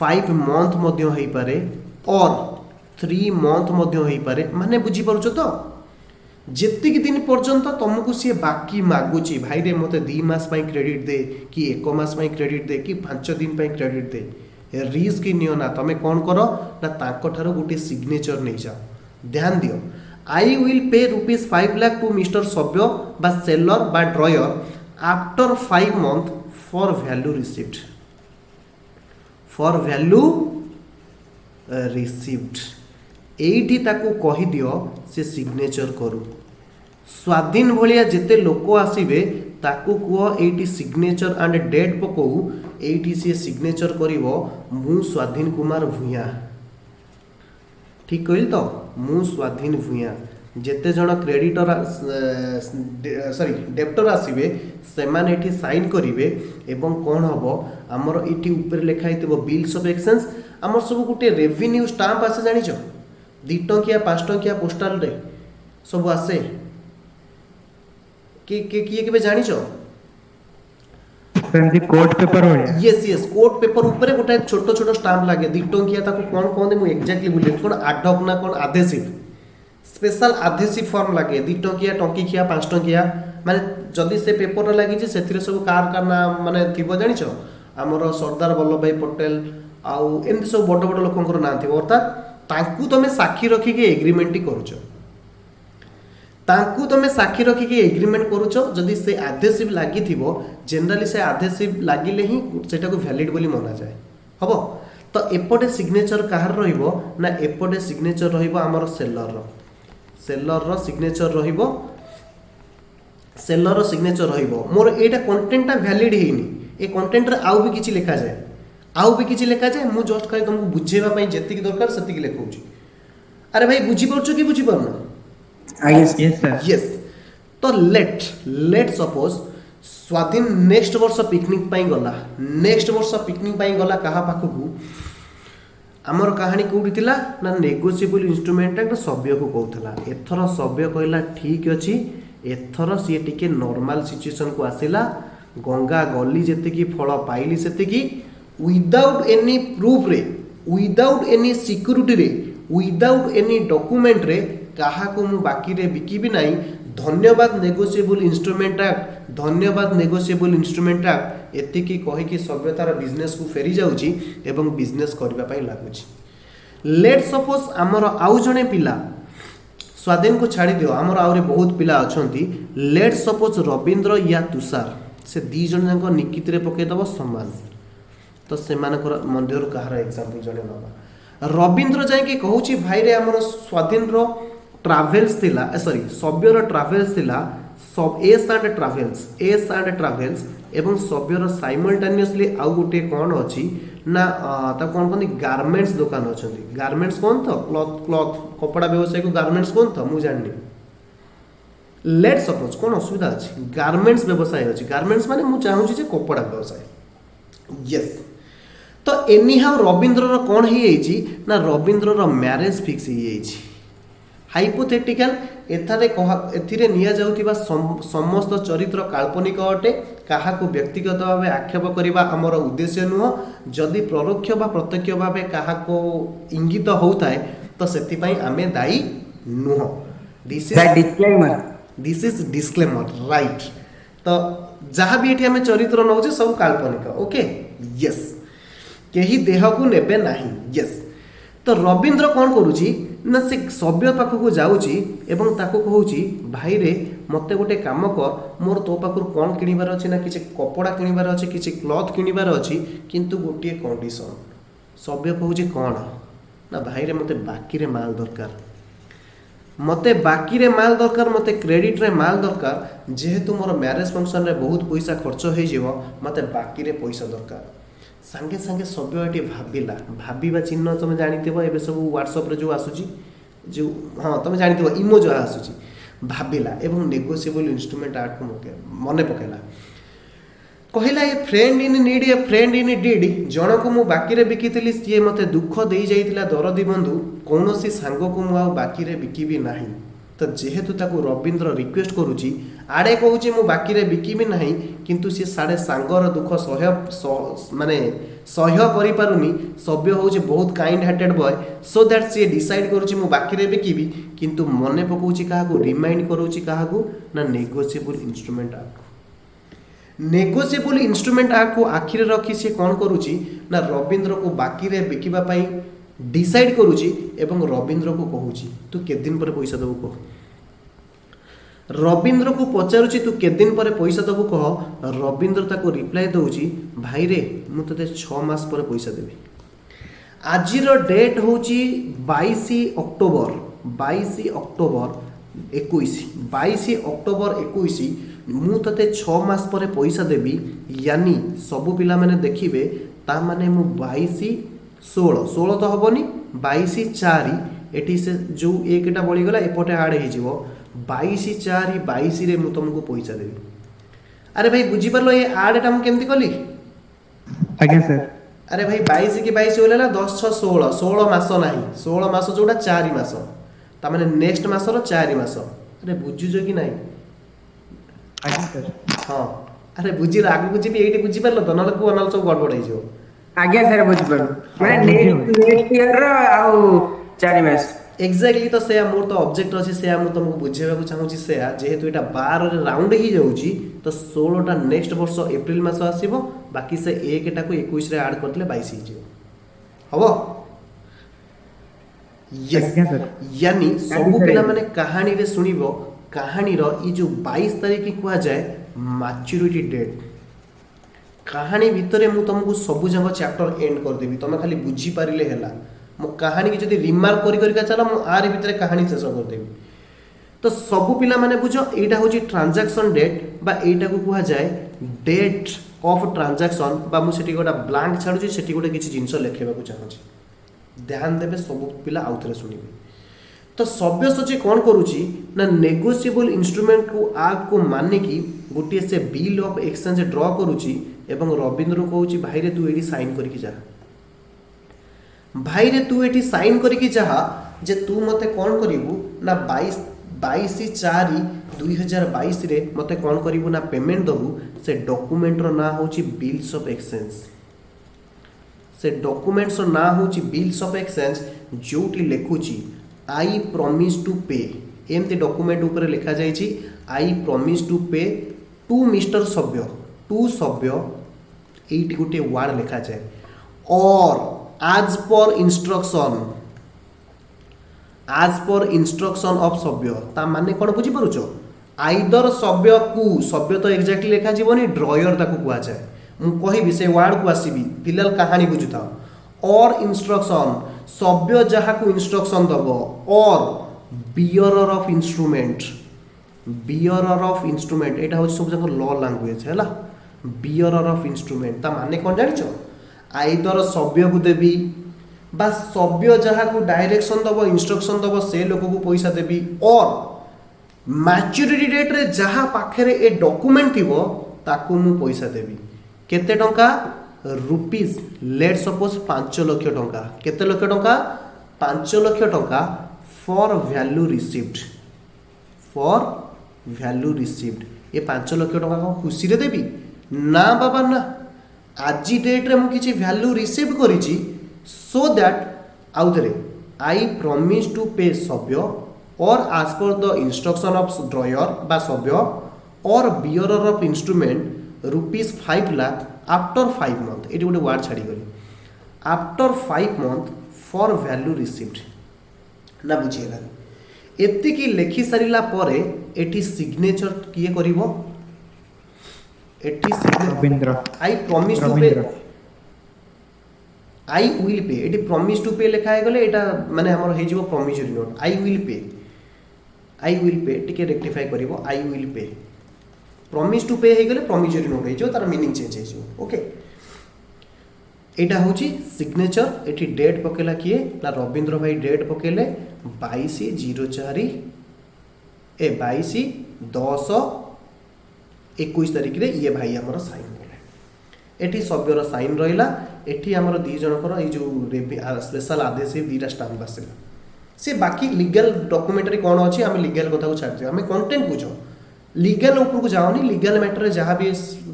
5 मंथ मध्य होई पारे और 3 मंथ मध्य होई पारे माने बुझी पारुछो तो जेतिक दिन पर्यंत तुमको सी बाकी मागुची भाई रे मते 2 मास पई क्रेडिट दे कि 1 मास पई क्रेडिट दे कि 5 दिन पई क्रेडिट दे रिस्क नियो ना तमें कौन कर ना तांको ठारो गोटे सिग्नेचर नहीं जाओ ध्यान दियो आई विल पे ₹5 लाख टू मिस्टर सभ्य बा सेलर बा drawer after 5 months for value received for value received एठी ताकू कहि दियो से सिग्नेचर करू स्वाधीन भलिया जेते लोक आसीबे ताकू कुह एठी सिग्नेचर एंड डेट पकऊ एठी से सिग्नेचर करिवो मु स्वाधीन कुमार भूया ठीक कहल तो मु स्वाधीन भूया जेते जण क्रेडिटर सॉरी डेप्टर आसीबे सेमान एठी साइन करिवे एवं कोन हबो हमर एठी ऊपर लिखा हितबो बिल्स ऑफ एक्सचेंज हमर सब गुटे रेवेन्यू स्टाम्प आसे जानिछो 2 टंकिया 5 टंकिया पोस्टल रे सब आसे किए केबे जानिछो सेमती कोर्ट पेपर होया यस यस कोर्ट पेपर ऊपर गोटे छोट छोट स्टाम्प लागे 2 टंकिया ताको कोन कोन मु एग्जैक्टली बुले कोन आडक ना कोन आधेसिव स्पेशल आधेसिव फॉर्म लागे 2 टंकिया टंकिया 5 टंकिया माने जदी से पेपर लागी जे सेथिरे सब कार का नाम माने थिबो जानिछो हमर सरदार वल्लभ भाई पटेल आउ एमती सब बड़ बड़ लोकंकर नाम थिबो अर्थात तांकू तमे साक्षी रखी के एग्रीमेंट करूछो तांकू तमे साक्षी रखी के एग्रीमेंट करूछो जदी से आधेसिव लागी थिबो जनरली से आधेसिव लागिले ही सेटा को वैलिड बोली माना जाए हबो तो एपटे सिग्नेचर कहार रहिबो ना एपटे सिग्नेचर रहिबो हमर सेलर रो सिग्नेचर रहिबो सेलर रो सिग्नेचर रहिबो मोर एटा कंटेंटटा वैलिड हेनी ए कंटेंट रे आउ भी किछि लिखा जाए आउ भी किछि लिखा जाए मु जस्ट खाली तुमको बुझेबा पई जेतिक दरकार सेतिक लिखौची अरे भाई बुझी परछो कि बुझी परनो यस सर यस तो लेट सपोज स्वाधीन नेक्स्ट वर्ष पिकनिक पाई गला नेक्स्ट वर्ष पिकनिक पाई गला कहा पाखकू आमर कहानी कोठी थिला ना नेगोशिएबल इंस्ट्रूमेंट एक सभ्य को कहउथला एथर सभ्य कहला ठीक अछि एथर सी टिके नॉर्मल सिचुएशन को आसिला गंगा गली जेते की फल पाइली सेते की विदाउट एनी प्रूफ रे विदाउट एनी सिक्योरिटी रे विदाउट एनी डॉक्यूमेंट रे कहा को मु बाकी रे बिकिबी नाही धन्यवाद नेगोशिएबल इंस्ट्रूमेंट एक्ट धन्यवाद नेगोशिएबल इंस्ट्रूमेंट एक्ट एति की कहि कि सभ्यतार बिजनेस को फेरी जाउची एवं बिजनेस करबा पई लागुची लेट सपोज हमर आउ जणे पिला स्वाधीन को छाड़ी दियो हमर आउरे बहुत पिला अछंती लेट सपोज रविंद्र या तुषार से दी जण जंक निकित रे पके दबो समान तो सेमानकर मध्यरु कहार एग्जांपल जणे नबा रविंद्र जाय के कहूची भाई रे हमर स्वाधीन रो ट्रावेल्स थिला सॉरी सभ्यर ट्रावेल्स थिला सब एस एंड ट्रावेल्स एवं सभ्यर साइमल्टेनियसली आउ गोटे कोन अछि ना ता कोन कोन गारमेंट्स दुकान अछंती गारमेंट्स कोन तो क्लॉथ कपड़ा व्यवसाय को गारमेंट्स कोन तो मु जाननी लेट सपोज कोन असुविधा अछि गारमेंट्स व्यवसाय अछि गारमेंट्स माने मु चाहू छी जे कपड़ा व्यवसाय यस तो एनी हाउ रविंद्र रो कोन ही एछि ना रविंद्र रो मैरिज फिक्स ही एछि हाइपोथेटिकल एथिरे निया जाउथिबा समस्त चरित्र काल्पनिक अटे कहा को व्यक्तिगत भाव आक्षेप करबा हमर उद्देश्य नुह जदि परोक्ष बा प्रत्यक्ष भाव कहा को इंगित होताय तो सेति पई आमे दायी नुह दिस इज डिस्क्लेमर राइट तो जहाँ भी एठी हमें चरित्र नउचे सब काल्पनिक ओके यस केही देह को नेबे नाही यस तो रविंद्र कौन करुची ना से सभ्य पाखक जाऊँगी एवं ताको कहूची भाई रे मते गोटे काम कर मोर तो पाखर कौन किणवार अच्छे ना किसी कपड़ा किणवार अच्छे किसी क्लॉथ किणवार अच्छी किंतु गोटे कंडीशन सभ्य कहूची कौन ना भाई रे मते बाकी रे माल दरकार मते बाकी रे माल दरकार मते क्रेडिट रे माल दरकार जेहेतु मोर मैरेज फंक्शन रे बहुत पैसा खर्च हो जीवो मते बाकी रे पैसा दरकार सांगे सांगे सभ्य एटी भाबिला भाबिबा चिन्ह तुम जानिथिबो एबे सब व्हाट्सएप रे जो आसुची जो हां तुम जानिथिबो इमो जो आसुची भाबिला एवं नेगोशिएबल इंस्ट्रूमेंट आर्ट को मने पकेला कहिला ए फ्रेंड इन डीड जण को मु बाकी रे बिकिथिली सी मते दुख देई जाइतिला दरदी बंधु कोनोसी सांग को मु आ बाकी रे बिकिबी नाही तो जेहेतु ताको रविंद्र रिक्वेस्ट करूची आड़े कहूची मु बाकी रे बिकिबी नाही किंतु सी साडे सांगर दुख माने सह्य करि पारुनी सभ्य होची बहुत kind hearted boy so that she decide करूची मु बाकी रे बिकिबी किंतु मने पकोची काहा को रिमाइंड करूची काहा को ना नेगोशिएबल इंस्ट्रूमेंट आको नेगोशिएबल इंस्ट्रूमेंट को आखिरे रखी सी कौन करुच्ची ना रवींद्र को बाकी रे बिकिबा पई डिसाइड करुच्ची एवं रवींद्र को कहूची तू केत दिन पर पैसा देबू कह। रवींद्र को पचारुची तू केत दिन पर पैसा देबू कह। रवींद्र ताको रिप्लाई दउची भाई रे मु तते 6 मास पर पैसा देबी। आजिर डेट होची 22 अक्टोबर 22 अक्टोबर 21 मु तते 6 मास पर पैसा देबी यानी सबु पिला माने देखिबे ता माने मु 22 16 तो हबनी 22 4 एटी से जो एकटा बळी गला एपटे आड हे जिवो 22 4 22 रे मु तुमको पैसा देबी। अरे भाई बुझी परलो ये आडटा मु केमती कली। आज्ञा सर। अरे भाई 22 की 22 होले ना 10 6 16 16 मास नाही 16 मास जोडा 4 मास ता माने नेक्स्ट मासर 4 मास। अरे बुझुजो कि नाही। आज्ञा सर। हाँ अरे बुझी आगु बुझी एठी बुझी परलो तो नले को नले सब गड़बड़ हे जो। आज्ञा सर बुझ पर माने नेक्स्ट ईयर रो आउ 4 मास एक्जाक्टली तो से मोर तो ऑब्जेक्ट अछि से हम तुमको बुझेबा को चाहूची से जेहेतु एटा 12 रे राउंड ही जाउची तो 16 टा नेक्स्ट वर्ष अप्रैल मास आसीबो बाकी से एक टा को 21 रे ऐड करले 22 ही जिवो हबो। यस आज्ञा सर। यानी सब पिला माने कहानी रे सुनिबो कहानी रो ई जो 22 तारीख की कुआ जाए मैच्योरिटी डेट। कहानी भितरे मु तुमको सब जंग चैप्टर एंड कर देबी तमे खाली बुझी पारिले हैला। मो कहानी की जदि रिमार्क करी करी का चला मु आरे भितरे कहानी शेष कर देबी। तो सब पिला माने बुझो एटा होची ट्रांजैक्शन डेट बा एटा को कुआ जाए डेट ऑफ ट्रांजैक्शन बा मु सेठी गोटा ब्लैंक छाडुची सेठी गोटे किछि जिंस लेखेबा को चाहूची ध्यान देबे सब पिला आउथरे सुनिबे। तो सभ्य सची कौन करुची ना नेगोशिएबल इंस्ट्रूमेंट को आग को माने की गोटे से बिल ऑफ एक्सचेंज ड्रॉ करुची एवं रवींद्र कहूची भाई रे तू एटी साइन करके जा भाई रे तू एटी साइन करके जा जे तू मते कौन करिवु ना 22 4 2022 रे मते कौन करिवु ना पेमेंट दबु। से डॉक्यूमेंट रो ना होची बिल्स ऑफ एक्सचेंज से डॉक्यूमेंट्स रो ना होची बिल्स ऑफ एक्सचेंज जोटी लेखुची आई प्रॉमिस टू पे एमते डॉक्यूमेंट ऊपर लिखा जाइछि I promise to pay to mister सभ्य टू सभ्य एटी गोटे वर्ड लिखा जाए और आज पर इंस्ट्रक्शन ऑफ सभ्य ता माने कोन बुझी परुचो आइदर सभ्य तो एग्जैक्टली लिखा जीवनी ड्रॉयर ताको कुआ जाए मु कहिबी से वर्ड को आसीबी फिलहाल कहानी बुझुता और इंस्ट्रक्शन सभ्य जहा को इंस्ट्रक्शन दबो और बियरर ऑफ इंस्ट्रूमेंट एटा हो सब जक लॉ लैंग्वेज हैला बियरर ऑफ इंस्ट्रूमेंट ता माने कोन जानिचो आइदर सभ्य को देबी बा सभ्य जहा को डायरेक्शन दबो इंस्ट्रक्शन दबो से लोक को पैसा देबी और मैच्योरिटी डेट रे जहा पाखरे ए डॉक्यूमेंट थिबो ताको मु पैसा देबी केते टंका रुपीज लेट सपोज 5 लाख टंका केते लाख टंका 5 लाख टंका फॉर वैल्यू रिसीव्ड ये 5 लाख टंका को खुशी रे देबी ना बाबा ना आज डेट रे मु किछि वैल्यू रिसीव करिछि सो दैट आउथरे आई प्रॉमिस टू पे सभ्य और as per the instruction of drawer बा सभ्य और bearer of instrument rupees 5 lakh after 5 month eighty गोटे वर्ड छाड़ी करी after 5 month for value received ना बुझिएला एति की लेखि सारिला परे एटी सिग्नेचर किए करिवो एटी Rabindra I promise to pay I will pay एटी प्रॉमिस टू पे लिखा है गले एटा माने हमर हे जीवो promissory note I will pay टिके रेक्टिफाई करिवो I will pay promise to pay हे गले प्रॉमिसरी नोट हे जो तार मीनिंग चेंज हे जो ओके एटा होची सिग्नेचर एटी डेट पकेला किए ना रवींद्र भाई डेट पकेले 22/04 ए 22/10/21 तारिख रे ये भाई हमर साइन कले एटी सभ्यर साइन रहिला एटी हमर दी जनकर ए जो स्पेशल आदेश दीटा स्टाम्प आसिला से बाकी लीगल डॉक्यूमेंटरी कौन अच्छी आम लीगल कथा को छाड़ आम कंटेंट बुझ लीगल ऊपर को जाओनी लीगल मैटर जहाँ भी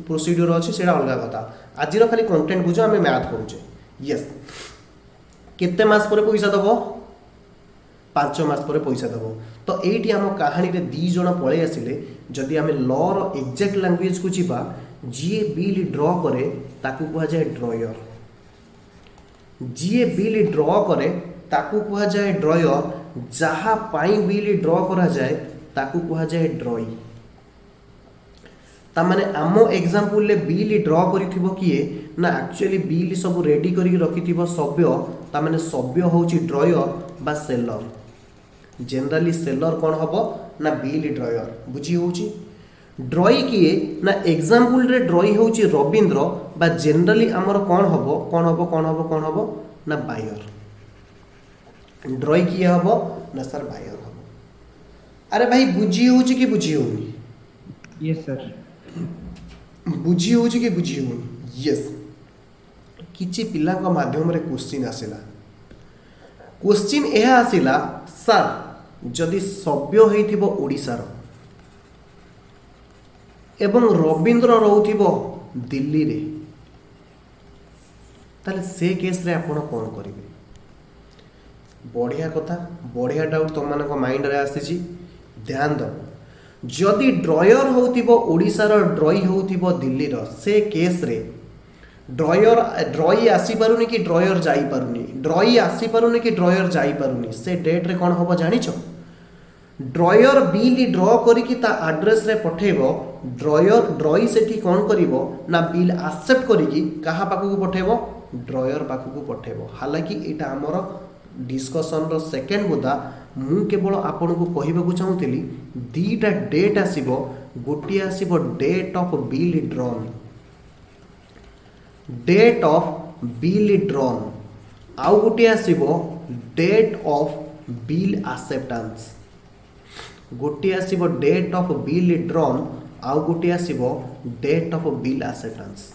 प्रोसीड्यूर अच्छी से अलग कथा आज खाली कंटेंट बुझ आम मैथ पढ़ुचे यस केते मास पर पैसा दब 5 मास पर पैसा दब तो येटी आम कहानी रे दी जन पलि आसिले जदि आम लॉ रो एग्जैक्ट लैंग्वेज को जीवा जी बिल ड्र करे ताकू कहा जाए ड्रॉयर। जी बिल ड्र करे ताकू कहा जाए ड्रॉयर। जहा पाई बिल ड्र करा जाए ताकू कहा जाए ड्रॉई। तामाने आम एग्जांपल ले बिल ड्र करिथिबो किए ना एक्चुअली बिल सब रेडी करिक रखिथिबो सभ्य। तामाने सभ्य होची ड्रॉयर बा सेलर। जनरली सेलर कौन हबो ना बिल ड्रॉयर। बुझी होची ड्रॉई किए ना एग्जांपल रे ड्रॉई होची रविंद्र बा जनरली हमर कौन हबो ना बायर। ड्रॉई किए हबो ना सर बायर हबो। अरे भाई बुझी होची कि बुझी होनी? Yes sir. बुझी होची कि बुझी होनी? यस। किछि पिला को माध्यम रे क्वेश्चन आसिला। क्वेश्चन एहा आसिला सर जदि सभ्य होइथिबो ओडिसा रो एवं रविंद्र रोथिबो दिल्ली रे ताले से केस रे आपण कोन करिवे? बढ़िया कथा, बढ़िया डाउट तुम मान माइंड रे आसीची। ध्यान दो जदि ड्रॉयर होथिबो ओडिसा रो ड्रॉई होथिबो दिल्ली रो से केस रे ड्रॉयर ड्रॉई आसी पारुनी कि ड्रॉयर जाई पारुनी, ड्रॉई आसी पारुनी कि ड्रॉयर जाई पारुनी से डेट रे कोन होबो जानिछो? ड्रॉयर बिल ड्र करिकि ता एड्रेस रे पठेबो। ड्रॉयर ड्रॉई सेठी कोन करिवो ना बिल एक्सेप्ट करिकि कहा पाखु को पठेबो? ड्रॉयर पाखु को पठेबो। हालांकि एटा हमर डिस्कशन रो सेकंड मुद्दा। मु केवल आपन को कहिबा को चाहूतली दीटा डेट आसीबो। गोटी आसीबो date of bill drawn, date of bill drawn. आउ गोटी आसीबो डेट ऑफ बिल एक्सेप्टेंस। गोटी आसीबो डेट ऑफ बिल ड्रॉन आउ गोटी आसीबो डेट ऑफ बिल एक्सेप्टेंस।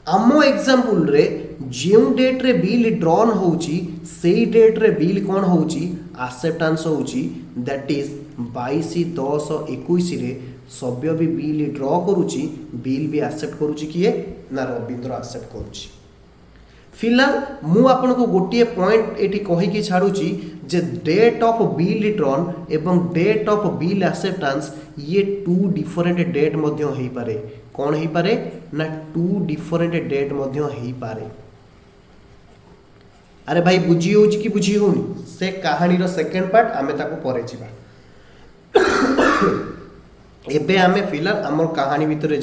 आम एग्जांपल रे जो डेट रे बिल ड्रॉन होउची सेई डेट रे बिल कोन होउची एक्सेप्टेंस होउची। दैट इज 22/10/21 रे सभ्य भी बिल ड्र करूची, बिल भी एक्सेप्ट करूची किए ना रविंद्र एक्सेप्ट करूची। फिलहाल मु आपन को गोटे पॉइंट एटी कहि कि छाडुची जे डेट ऑफ बिल ड्रॉन एवं डेट ऑफ बिल एक्सेप्टेंस ये टू डिफरेंट डेट मध्य हेई पारे। कौन हेई पारे ना टू डिफरेंट डेट मध्य हेई पारे। अरे भाई बुझी होची कि बुझी होनी? से कहानी रो सेकंड पार्ट आमे ताको परे जिबा। एबे आमे फिलहाल हमर कहानी भितरे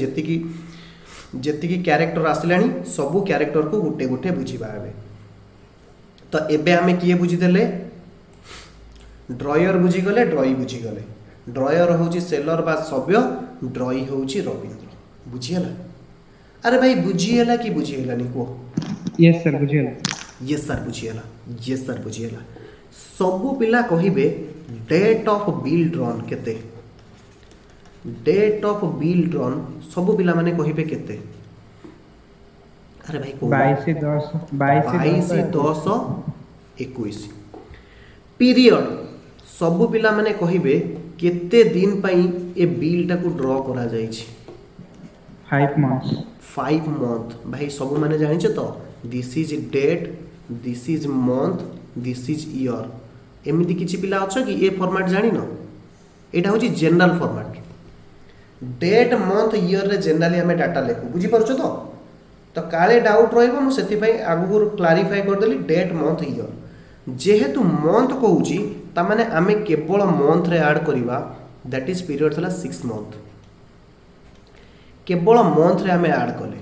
जेतिकी कैरेक्टर आसिलानी सबु कैरेक्टर को गुटे गुटे बुझीबा। एबे तो एबे आमे किए बुझी देले? ड्रॉयर बुझी गले, ड्रॉई बुझी गले। ड्रॉयर होची सेलर बा सभ्य, ड्रॉई होची रविंद्र। बुझिएला? अरे भाई बुझिएला कि बुझिएलानी को? यस सर बुझिएला। यस सर बुझिएला। यस सर बुझिएला। सबु पिला कहिबे डेट ऑफ बिल ड्रॉन केते? डेट ऑफ बिल ड्रॉन सबु पिला माने कहिबे केते? अरे भाई को 22/10/21 पीरियड सबु पिला माने कहिबे केते दिन पई ए बिल टाको ड्रॉ करा जाई छी? 5 months। 5 month। भाई सबु माने जानि छ तो this is date, this is month, this is year. एमिति किछि पिला अछ कि ए फॉर्मेट जानि न? एटा होची general format. Date month year रे जनरली हमें डाटा लेखु। बुझी परछो तो काले डाउट रहइबो मु सेति पई आगु क्लारिफाई कर देली डेट मंथ ईयर। जेहेतु मंथ कहूची ता माने आमे केवल मंथ रे ऐड करिबा। दैट इज पीरियड थला 6 मंथ। केवल मंथ रे आमे ऐड कले।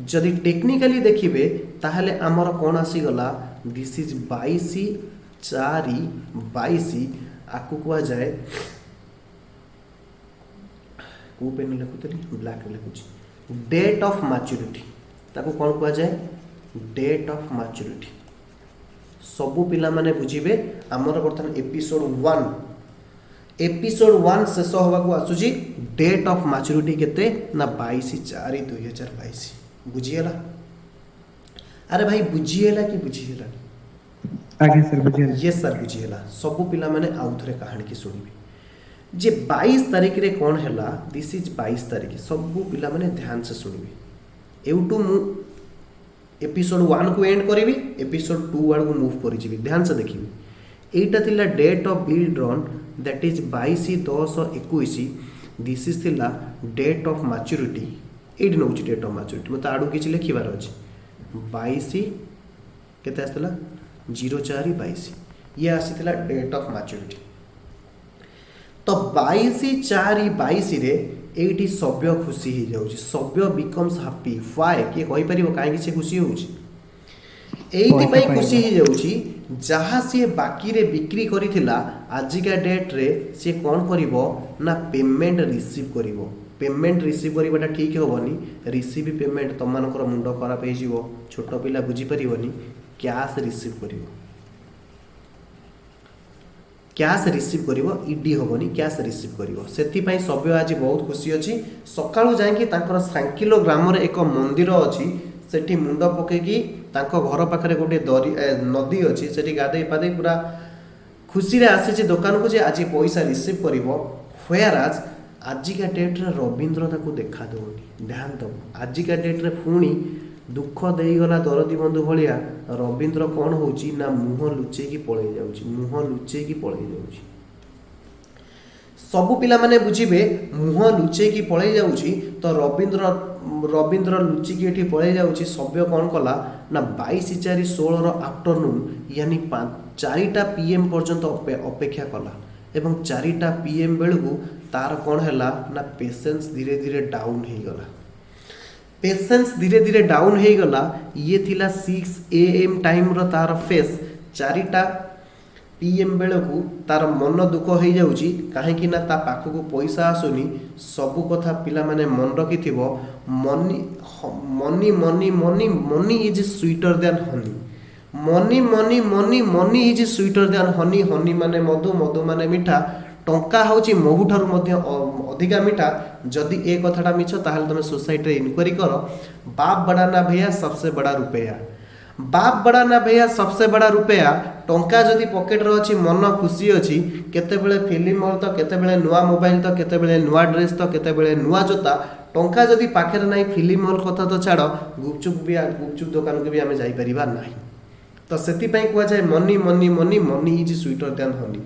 जदि टेक्निकली देखिबे ताहले हमर कोन आसी गला? दिस इज 22/4/22 आकु कुआ जाए को पेन लिखुतली ब्लैक रे लिखुची डेट ऑफ मैच्योरिटी। ताकु कोन कुआ जाए? Date of maturity. सबु पिला माने बुझिबे हमर वर्तमान एपिसोड 1 शेष होबा को आसुची डेट ऑफ मैच्योरिटी केते ना 22/4/2022। बुझिएला? अरे भाई बुझिएला कि बुझिएला? आगे सर बुझिएला। यस सर बुझिएला। सबु पिला माने आउथरे कहानी की सुनिबे जे 22 तारीख रे कौन हैला? दिस इज 22 तारीख। सबु पिला माने ध्यान से सुनिबे। एउटू मु एपिसोड 1 को एंड करिवि, एपिसोड 2 वाला को मूव करि जिवि। ध्यान से देखिबि। एटा थिला date of bill drawn that is 22/10/21। This is थिला डेट ऑफ मैच्योरिटी ये नौ डेट ऑफ मैच्योरिटी मत आड़ू किसी लिखार अच्छे 22 केते आसला 04/22 ये आसीथिला डेट ऑफ मैच्योरिटी। तो 22/4/22 रे एटी सभ्य खुशी हो जाउची सभ्य बिकम्स हैप्पी व्हाई किए कहि परिबो काहे कि से खुशी होउची एइति पई खुशी हो जाउची जहाँ सी बाकी रे बिक्री करिथिला आजिका डेट रे सी कोन करिवो ना पेमेंट रिसीव करिवो पेमेंट रिसीव करिबाटा ठीक होबनी रिसीव पेमेंट तमानकर मुंड खराब हे जिवो छोट पिला बुझी परिबनी कैश रिसीव करिवो कैश रिसीव करिवो ईडी होबनी कैश रिसीव करिवो सेति पई सभ्य आज बहुत खुशी अछि सकाळु जाय कि तांकर सांकिलो ग्राम रे एक मंदिर अछि सेठी मुंड पकेकी तांको घर पाखरे गोटे दरी नदी अछि सेठी गाधे पादे पूरा खुशी रे आसी दुकान को जे आज पैसा रिसीव करिवो व्हेयर आज आजिका डेट रे रविंद्र ताको देखा दउनी ध्यान दो आजिका डेट रे पुणी दुख देगला दरदी बंधु भाया रविंद्र कौन होची ना मुह लुचे की पलई जाउची मुह लुचे की पलई जाउची सबु पिला माने बुझिबे मुह लुचे की पलई जाउची तो रविंद्र लुची की एठी पलई जाउची सभ्य कौन कला ना 22/4/16 रो आफ्टरनून यानी 4टा PM पर्यंत अपेक्षा कला एवं 4टा PM बेलू तार कौन है ना पेशेंस धीरे धीरे डाउन हो गला पेशेंस धीरे धीरे डाउन हो गला ये थिला 6 AM टाइम रो तार फेस 4टा PM बेलू तार मन दुख हो जाउची काहे कि ना ता पाखको पैसा आसुनी सबु कथा पिला माने मन रखी थिबो money money money money money is sweeter than honey money money money money is sweeter than honey honey माने मधु मधु माने मिठा टंका होची महू ठारू मध्य अधिका मिठा जदि ए कथाटा मिछ ताहले तुम सोसाइटी रे इनक्वारी करो बाप बड़ा ना भैया सबसे बड़ा रुपया बाप बड़ा ना भैया सबसे बड़ा रुपया टंका जदि पॉकेट रे अछि मन खुशी अछि केते बेले फिल्म हॉल तो केते बेले नुवा मोबाइल तो केते बेले नुवा ड्रेस तो केते बेले नुवा जोता टंका जदि पाखे नाही फिल्म हॉल कथा तो छाड़ गुपचुप दुकान के भी आमे जाई परिबा नाही तो सेति पई कुआ जाय money money money money is sweeter than honey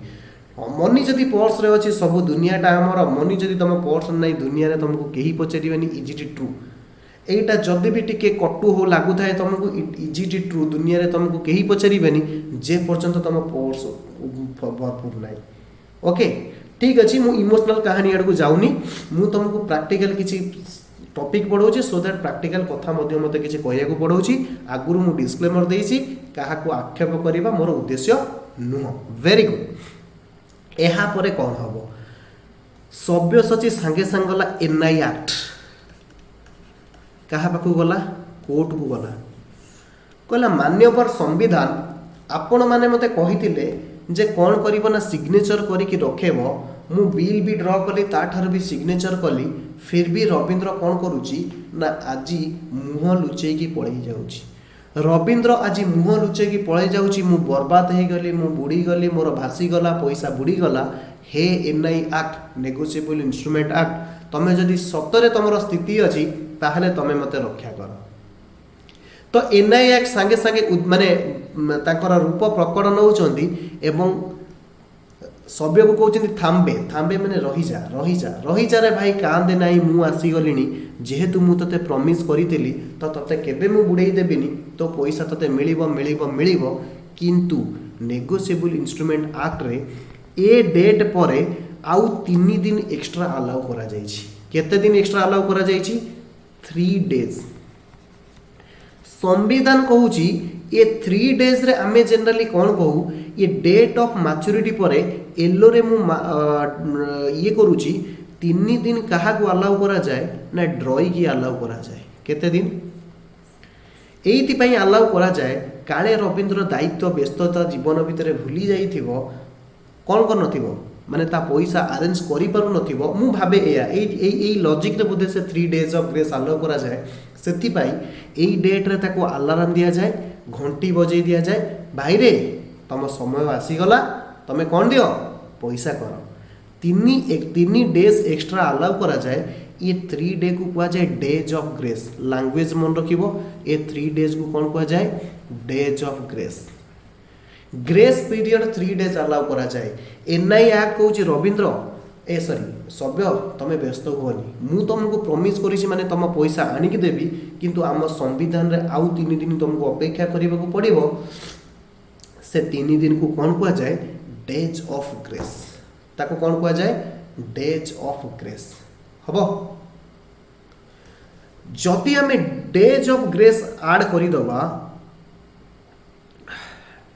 money जदि पर्स रे अछि सब दुनियाटा हमर मनी जदि तुम पर्स नाही दुनिया रे तुमको केही पचरिबेनी इज इट ट्रू एटा जदि भी टिके कटु हो लागु थाए तुमको इज इट ट्रू दुनिया रे तुमको केही पचरिबेनी जे पर्यंत तुम पर्स भरपूर नाही ओके ठीक अछि मु इमोशनल कहानी आड़ को जाउनी मु तुमको प्रैक्टिकल किछि टॉपिक पढ़ाऊँ सो दैट प्रैक्टिकल कथा मत किसी कहू पढ़ाऊँ आगुरी मुझे डिस्क्लेमर देसी क्या आक्षेप करने मोर उद्देश्य नुह वेरी गुड यहाँ पर कौन हम सब्यसाची सांगे सांगे गला NI एक्ट क्या पाक गला कोर्ट को गला कहला मान्यवर संविधान आपण मैंने मत कही जे कौन कर ना सिग्नेचर करके रखेब मु बिल भी ड्र कली ताठार भी सिग्नेचर कली फिर भी रविंद्र कौन करुची ना आज मुह लुचेकी पलई जाउची रविंद्र आज मुह लुचेकी पलई जाउची मु बर्बाद हो गली मु बुड़ी गली मोर भासी गला पैसा बुड़ी गला हे NI act negotiable instrument act तमे जदि सतरे तुम स्थिति अच्छी ताहले तमे मते रक्षा कर तो NI एक्ट सांगे सांगे माने ताकर रूप प्रकट नौचंती एवं सभ्य को कहते थाम्बे थाम्बे मैंने रही जा रे भाई कांदे नाई मु आसी गलिनी जेहेतु मु तते प्रॉमिस करितली तो तते केबे मु बुड़ेई देबिनी तो पैसा तते मिलिबो मिलिबो मिलिबो किंतु नेगोशिएबल इंस्ट्रूमेंट एक्ट रे ए डेट परे आउ 3 दिन एक्स्ट्रा अलाउ करा जायछि केते दिन एक्स्ट्रा अलाउ करा जायछि 3 डेज संविधान कहूची ये 3 डेज रे आमे जनरली कौन कहू ये डेट ऑफ मैच्योरिटी परे एलो रे मु ये करूची 3 दिन कहा को अलाउ करा जाए ना ड्रॉई की अलाउ करा जाए केते दिन एइति पई अलाउ करा जाए काले रविंद्र दायित्व व्यस्तता जीवन भितर भूली जाइथिबो कौन कर नथिबो माने ता पैसा अरेंज करि पारु नथिबो मु भाबे एई लॉजिक रे बुद्धे से 3 डेज ऑफ ग्रेस अलाउ करा जाए सेति पई एई डेट रे ताको अलार्म दिया जाए घंटी बजे दिया जाए भाई रे तुम समय आसीगला तुम कौन दियो पैसा कर 3 डेज एक्स्ट्रा अलाउ करा जाए ये 3 डे को कहा जाए डेज ऑफ ग्रेस लैंग्वेज मन रखिबो ये 3 डेज को कौन कहा जाए days of grace period 3 days allow करा जाए NI एक्ट कहूँ रविंद्र ए सॉरी सभ्य तमे व्यस्त हुअनी मु तुमको प्रॉमिस करिछि माने तुम पैसा आनिकी देबी किंतु आम संविधान रे आउ 3 दिन तुमको अपेक्षा करबा को पड़िबो से 3 दिन को कौन कुआ जाए डेज ऑफ ग्रेस ताको कौन कुआ जाए डेज ऑफ ग्रेस हबो जदि आमे डेज ऑफ ग्रेस ऐड करि दबा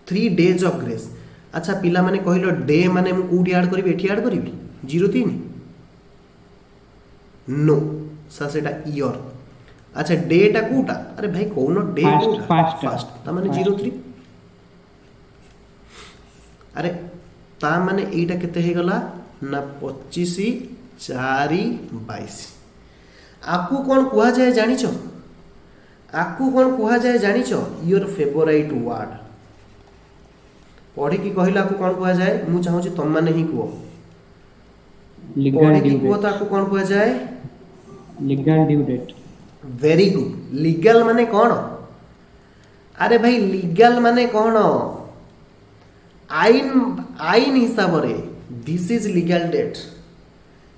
3 डेज ऑफ ग्रेस अच्छा पिला माने कहिलो डे माने मु कोठी ऐड करबी एठी ऐड करबी 03 नो सा सेटा ईयर अच्छा डे टा कोटा अरे भाई कोन डे कोटा फास्ट ता माने 03 अरे ता माने एटा केते हे गला ना 25/4/22 आकु कोन कुहा जाय जानिछो आकु कोन कुहा जाय जानिछो योर फेवरेट वर्ड पढ़ी की कहिला को कोन कुहा जाय मु चाहू छी तुम माने ही को लीगल ड्यू को ताको कोन कुहा जाय legal due date very good legal माने कोन अरे भाई लीगल माने कोन आईन हिसाब रे दिस इज लीगल डेट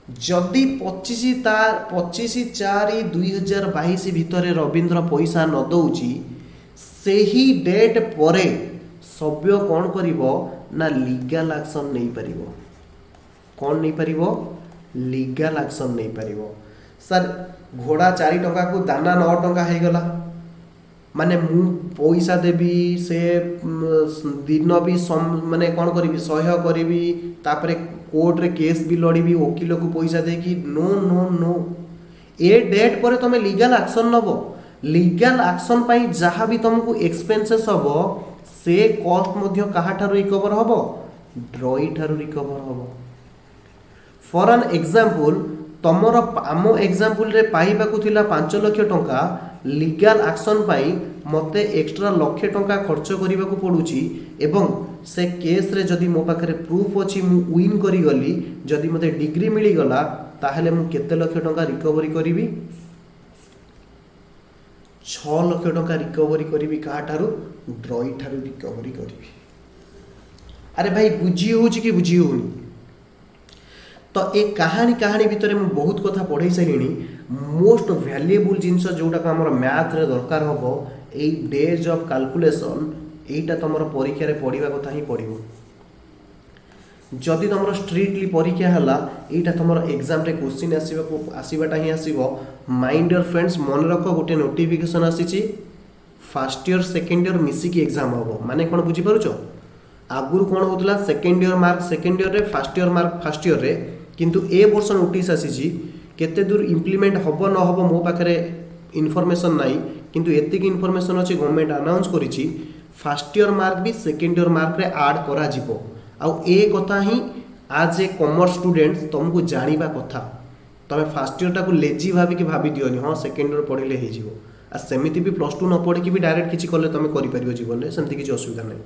जदि 25/4/2022 भितर रविंद्र पैसा न दउची सेही डेट परे सभ्य कौन करिवो ना लीगल एक्शन नहीं परिवो कौन नहीं परिवो लीगल एक्शन नहीं परिवो सर घोड़ा 4 टका को दाना 9 टका हे गला माने मु पैसा देबी से दिन भी माने कौन करी सह्य करी तापरे कोर्ट रे केस भी लड़बी वकील को पैसा देकी नो नो नो ए डेट पर तुम लीगल एक्शन नबो लीगल एक्शन पाई जहाँ भी तुमको एक्सपेंसेस हबो से कॉस्ट मध्य कहा ठारू रिकवर हबो ड्रॉई ठारू रिकवर हबो फॉर एन एग्जांपल तमर आम एग्जांपल रे पाइबा को थिला 5 लाख टंका लीगल एक्शन पाई मते एक्स्ट्रा लाख टंका खर्च करिबा को पडुची एवं से केस रे जदि मो पाखरे प्रूफ अछि मु विन करी गली जदि मते डिग्री मिली गला ताहले मु केते लाख टंका रिकवरी करिवि 6 लाख टंका रिकवरी करिवि काहा ठारू ड्रॉई ठारू रिकवरी करिवि अरे भाई बुझी होची कि बुझी होनी तो ए कहानी भितर मु बहुत कथा पढ़ाई सारिणी मोस्ट वैल्यूएबल जिनस जोटा हमर मैथ रे दरकार हबो ए डेज ऑफ कैलकुलेशन एटा तमर परीक्षा रे पढ़िबा कथा ही पढ़िबो जदि तमर स्ट्रिक्टली परीक्षा हला एटा तमर एग्जाम रे क्वेश्चन आसीबाटा ही आसीबो माइंड योर फ्रेंड्स मन रखो गोटे नोटिफिकेशन आसीची फर्स्ट ईयर सेकंड ईयर मिसी की एग्जाम हबो माने कोन बुझी पारुचो आगुर कोन होतला second year mark second year रे first year mark first year रे किंतु ए वर्ष नोटिस आसीची केते दूर इंप्लीमेंट हबो न हबो मो पाखरे इनफॉरमेशन नाही किंतु एतिक इनफॉरमेशन अछि गवर्नमेंट अनाउंस करिछि फर्स्ट ईयर मार्क भी सेकंड ईयर मार्क रे ऐड करा जिवो आ ए कथा ही आज ए कॉमर्स स्टूडेंट्स तुमको जानिबा कथा तमे फर्स्ट ईयर टाको लेजी भाबी दियोनी हां सेकंड ईयर पढिले हे जिवो आ सेमिति भी प्लस 2 न पढि कि भी डायरेक्ट किछि करले तमे करि परियो जीवन रे सेमति किछि असुविधा नै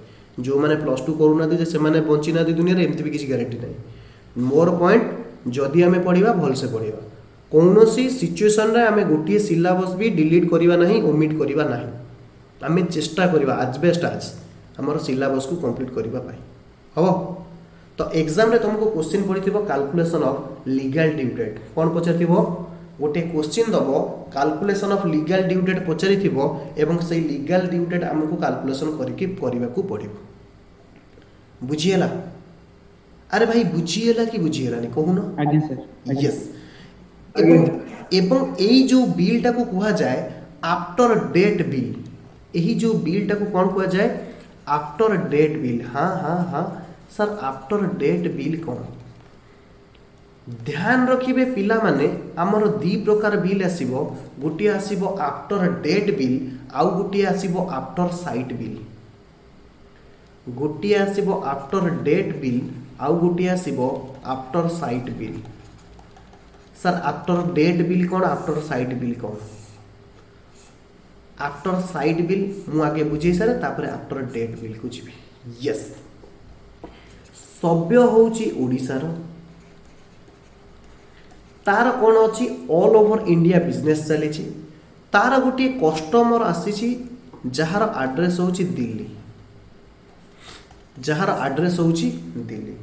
जो माने प्लस 2 करूना दे से माने बंची ना दे दुनिया रे एमति भी किछि गारंटी नै मोर पॉइंट जदि हमें पढ़िबा भल से पढ़िबा कौनसी सिचुएशन रे हमें गोटे सिलेबस भी डिलीट करिबा नहीं ओमिट करिबा नहीं हमें चेष्टा करिबा आज बेस्ट आज हमर सिलेबस को कंप्लीट करिबा पाई हबो तो एग्जाम रे तुमको क्वेश्चन पड़िथिबो calculation of legal due date कोन पछारथिबो गोटे क्वेश्चन दबो calculation of legal due date पछारथिबो एवं से लीगल ड्यू डेट हमको कैलकुलेशन करके करिबा को पड़िबो बुझियला अरे भाई बुझियला कि बुझियला नि कहूनो आगे सर यस एवं एई जो बिल टा को कुहा जाए आफ्टर डेट बिल एही जो बिल टा को कोन कुहा जाए आफ्टर डेट बिल हाँ हाँ हाँ सर आफ्टर डेट बिल कौन ध्यान रखिबे पिला माने हमर दी प्रकार बिल आसीबो गुटी आसीबो आफ्टर डेट बिल आउ गुटी आसीबो आफ्टर साइट बिल गुटी आसीबो आफ्टर डेट बिल आउ गुटी आसीबो after sight bill sir after date bill कौन आफ्टर साइट बिल कौन आफ्टर साइट बिल मु आगे बुझे सारे तापर आफ्टर डेट बिल को जीवी यस सभ्य होची ओडिसा रो तार कौन अच्छी ऑल ओवर इंडिया बिजनेस चली तार गोटे कस्टमर आसी जार एड्रेस होची दिल्ली जार एड्रेस होची दिल्ली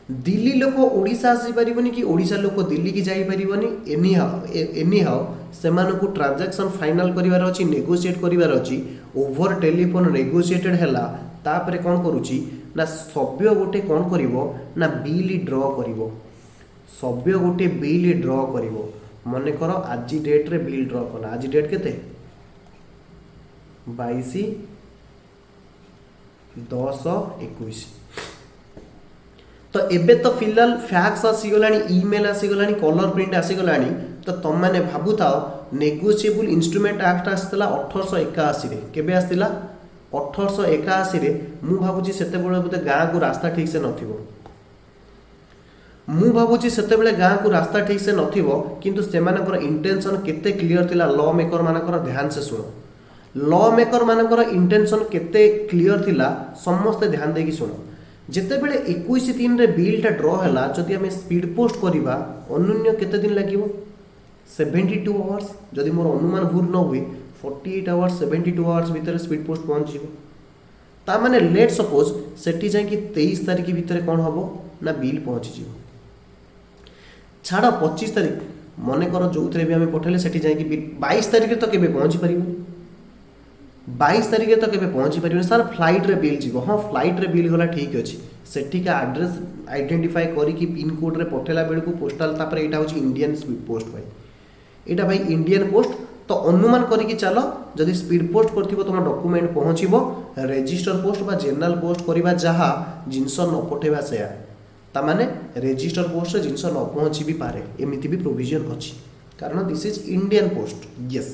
दिल्ली लोक ओडिशा आसी परिबनी कि ओडिशा लोक दिल्ली की जाई परिबनी एनी हाउ सेमानकु ट्रांजैक्शन फाइनल करिवार अछि नेगोशिएट करिवार अछि ओवर टेलीफोन नेगोशिएटेड हैला तापरे कोन करूची ना सभ्य गोटे कोन करिवो ना बिल ड्रॉ करिवो सभ्य गोटे बिल ड्रॉ करिवो मने करो आज डेट रे बिल ड्रॉ कला आज डेट केते 22/10/21 तो एबे तो फिलहाल फैक्स आसीगलानी ईमेल आसीगलानी कलर प्रिंट आसीगलानी तो तुम मैंने भाबुताओ नेगोशिएबल इंस्ट्रूमेंट एक्ट आसला 1881 रे केबे आसला 1881 रे मु भाबुची सेते बेले बोते गाँ को रास्ता ठीक से नथिबो मु भाबुची सेते बेले गाँ को रास्ता ठीक से नथिबो किंतु सेमानकर इंटेंशन केते क्लियर थिला लॉ मेकर मानकर ध्यान से सुनो लॉ मेकर मानकर इंटेंशन केते क्लियर थिला समस्त ध्यान देकी सुनो जेते बेले 21/3 रे बिलटा ड्रॉ हैला जदि हमें स्पीड पोस्ट करिबा अन्य केते दिन लागिवो 72 आवर्स जदि मोर अनुमान भूल न हुए 48 आवर्स 72 आवर्स भीतर स्पीड पोस्ट पहुंच जिवो ता माने लेट सपोज सेठी जाय कि 23 तारिख भीतर कोन हबो ना बिल पहुंच जिवो छाड़ा 25 तारिख मने करो जोथरे भी हमें पठेले सेठी जाय कि 22 तारिख तो केबे पहुंच परिबो 22 तारिख तो केबे पहुंची परिबो सर फ्लाइट रे बिल जीवो हां फ्लाइट रे बिल गला ठीक अछि सेठी का एड्रेस आइडेंटिफाई करी कि पिन कोड रे पठेला बेल को पोस्टल तापर एटा होची इंडियन स्पीड पोस्ट भाई एटा भाई इंडियन पोस्ट तो अनुमान करी कि चलो जदि स्पीड पोस्ट करथिबो तम डॉक्यूमेंट पहुंचीबो रजिस्टर पोस्ट बा जनरल पोस्ट करिबा जहा जिंस न पठेबा सेया ता माने रजिस्टर पोस्ट रे जिंस न पहुंची भी पारे एमिति भी प्रोविजन अछि कारण this is Indian post yes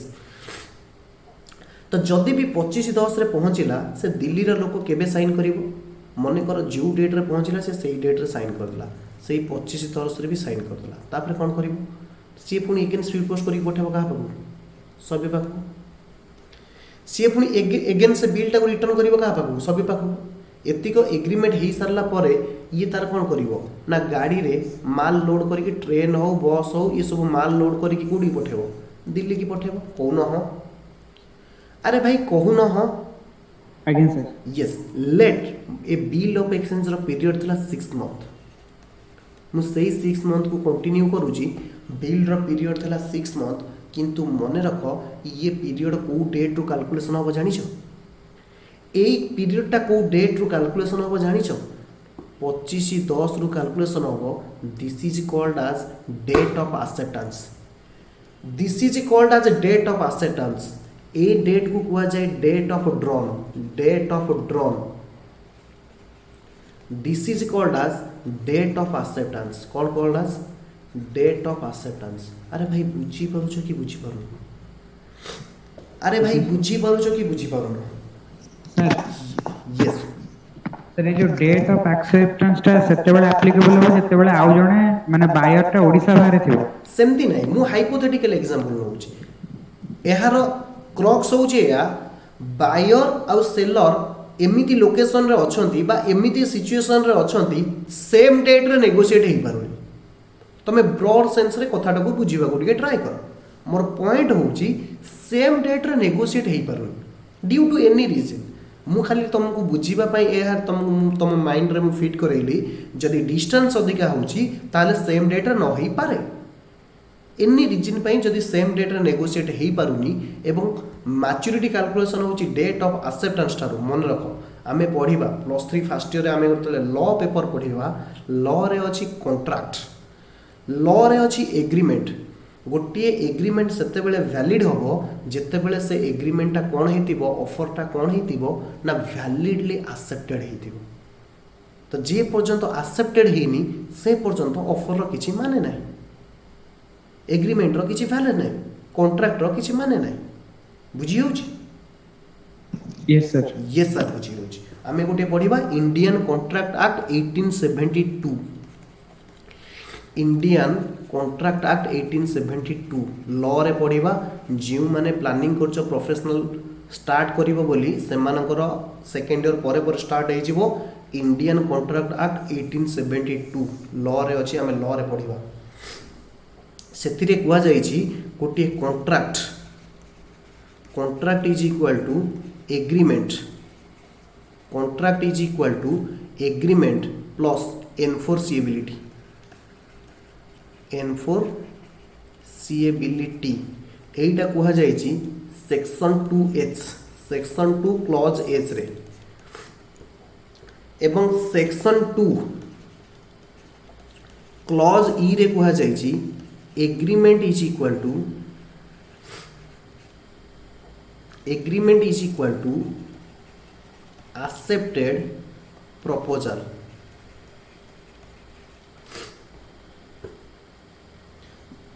तो जदि भी 25/10 रे पहुँचला से दिल्ली रो लोक केबे साइन करिवो मने कर जो डेट रे पहुँचला से सही डेट रे साइन करला सही 25/10 रे भी साइन करला तापर कोन करिवो सी पुनी एगेन स्पीड पोस्ट करी पठेबो का पाबो सबे पाखु सी पुनी एगेन से बिलटा को रिटर्न करिवो का पाबो सबे पाखु एतिको एग्रीमेंट हेई सारला परे ये तार कोन करिवो ना गाड़ी रे माल लोड करी कि ट्रेन हो बस हो ये सब माल लोड करी कि कोडी पठेबो दिल्ली की पठेबो कोन हो अरे भाई कहू न हो again sir yes let a bill of exchange रो पीरियड थिला 6 मंथ मु सेही 6 मंथ को कंटिन्यू करूची बिल रो पीरियड थिला 6 मंथ किंतु मने रखो ये पीरियड को डेट रू कैलकुलेशन हो जानिछो एई पीरियड टा को डेट रू कैलकुलेशन हो जानिछो 25/10 रू कैलकुलेशन हो this is called as date of acceptance this is called as date of acceptance ए डेट को कुआ जाए date of drawn this is called as date of acceptance call called as date of acceptance अरे भाई बुझी पारुछो कि बुझी पारुनो अरे भाई बुझी पारुछो कि बुझी पारुनो सर यस सर ये जो डेट ऑफ एक्सेप्टेंस टा सेते बेले एप्लीकेबल हो सेते बेले आउ जणे माने बायर टा ओडिसा बाहर थिबो सेमती नहीं मु हाइपोथेटिकल एग्जांपल नउची एहारो क्रक्स होउची या बायर आउ सेलर एमिति लोकेशन रे अछंती बा एमिति सिचुएशन रे अछंती सेम डेट रे नेगोशिएट हेई पारुनी तमे ब्रॉड सेंस रे कथाटा को बुझीबा को टिके ट्राई कर मोर पॉइंट होउची सेम डेट रे नेगोशिएट हेई पारुनी ड्यू टू एनी रीजन मु खाली तुमको बुझीबा पई एहा तुम माइंड रे मु फिट करैली जदी डिस्टेंस अधिका होउची ताले सेम डेट रे न हेई पारे एनी रीजन पई जदी सेम डेट रे नेगोशिएट हेई पारुनी एवं मैच्योरिटी कैलकुलेशन होची डेट ऑफ एक्सेप्टेंस ठारू मन रखो आमे पढिबा +3 फर्स्ट ईयर रे आमे करतले लॉ पेपर पढिबा लॉ रे अछि कॉन्ट्रैक्ट लॉ रे अछि एग्रीमेंट गोटे एग्रीमेंट सेते बेले वैलिड होबो जेते बेले से एग्रीमेंट ता कोन हेतिबो ऑफर ता कोन हेतिबो ना वैलिडली एक्सेप्टेड हेतिबो तो जे पर्यंत एक्सेप्टेड हेनी से पर्यंत ऑफर रो किछि माने नाही एग्रीमेंट रो किछि वैलिड नाही कॉन्ट्रैक्ट रो किछि माने नाही बुझी होउची यस सर बुझी होउची आमे गोटे पढिबा Indian contract act 1872 Indian contract act 1872 law रे पढिबा जिउ माने प्लानिंग करछो प्रोफेशनल स्टार्ट करिवो बोली सेमानकर सेकेंड ईयर परे स्टार्ट हे जिवो इंडियन कॉन्ट्रैक्ट एक्ट 1872 लॉ रे अछि आमे लॉ रे पढिबा सेतिरे कुआ जाईछि गोटे contract is equal to agreement contract is equal to agreement plus enforceability, enforceability एटा कुहा जायछि section 2H, section 2 clause H रे, एवं सेक्शन 2 क्लॉज E रे कुहा जायछि agreement is equal to accepted proposal.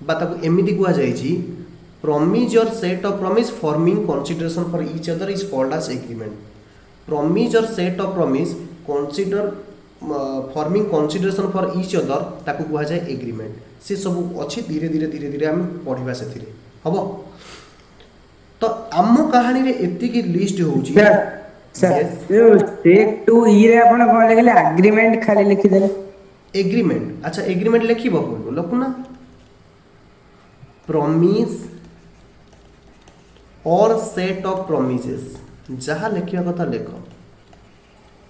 बात को एमिति कुहा जायछि promise or set of promise forming consideration for each other is called as agreement। promise or set of promise consider forming consideration for each other ताकू कुहा जाय agreement. से सब अच्छी धीरे धीरे हम पढ़िबा सेथिरे हबो। तो आम कहानी रे एति की लिस्ट होउची सर टेक 2 ई रे आपण कोन लिखले एग्रीमेंट खाली लिखि देले एग्रीमेंट। अच्छा एग्रीमेंट लिखिबो लखुना प्रॉमिस और सेट ऑफ प्रॉमिसेस जहाँ लिखिया कथा लेख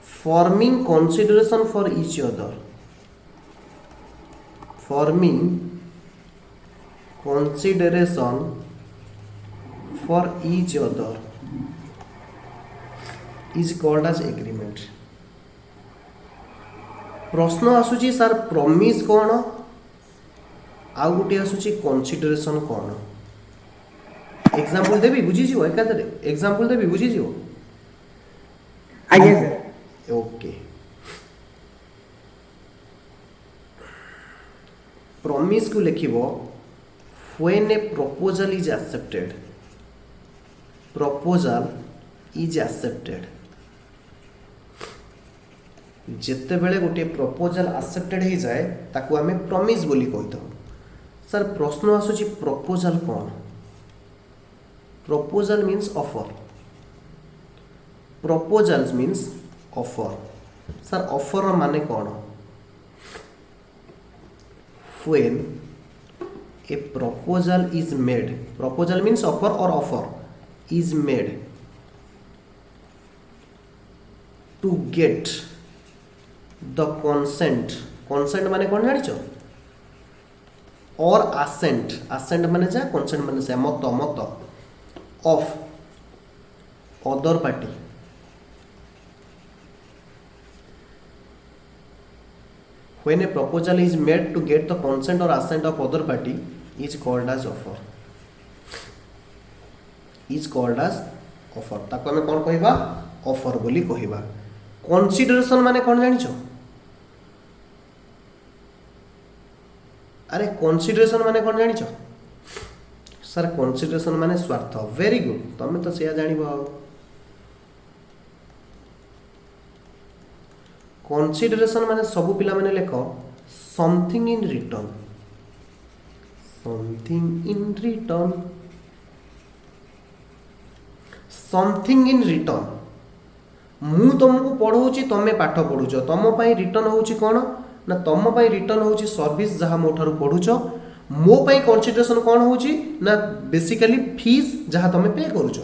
forming consideration for each other, forming consideration for each other is called as agreement. प्रश्न आसुची सर प्रॉमिस कौन आउ गोटे आसुची कंसीडरेशन कौन। एग्जांपल देबी बुझी जिवो एकादरे एग्जांपल देबी बुझी जिवो आगे सर ओके। प्रॉमिस को लिखिबो when a proposal is accepted, proposal is accepted जेते बेले गोटे प्रपोजल एक्सेप्टेड हो जाए ताकू आमे प्रॉमिस बोली कहितो। सर प्रश्न आसुची प्रपोजल कौन। Proposal means offer, proposals means offer. Sir offer माने कौन। When a proposal is made, proposal means offer और offer is made to get the consent, consent माने कौन जानिଛ और असेंट, असेंट माने जा कंसेंट माने से मत मत of other party. When a proposal is made to get the consent और assent of other party is called as offer, is called as offer. ताको हमें कौन कहिबा ऑफर बोली कहिबा। कंसीडरेशन माने कौन जानिଛ। अरे कंसीडरेशन माने कौन जानिଛ। सर कंसीडरेशन माने स्वार्थ। वेरी गुड तमे तो सेया जानिबो। कंसीडरेशन माने सब पिला माने लेखो something in return, something in return, something in return. मु तुमको पढ़ाऊँ तमे पाठ पढ़ुच तुम रिटर्न होउची कौन ना तुम रिटर्न होउची सर्विस जहाँ मो ठारू पढ़ुच। मो पाई कंसीडरेशन कौन होउची ना बेसिकली फीस जहाँ तुम पे करुच।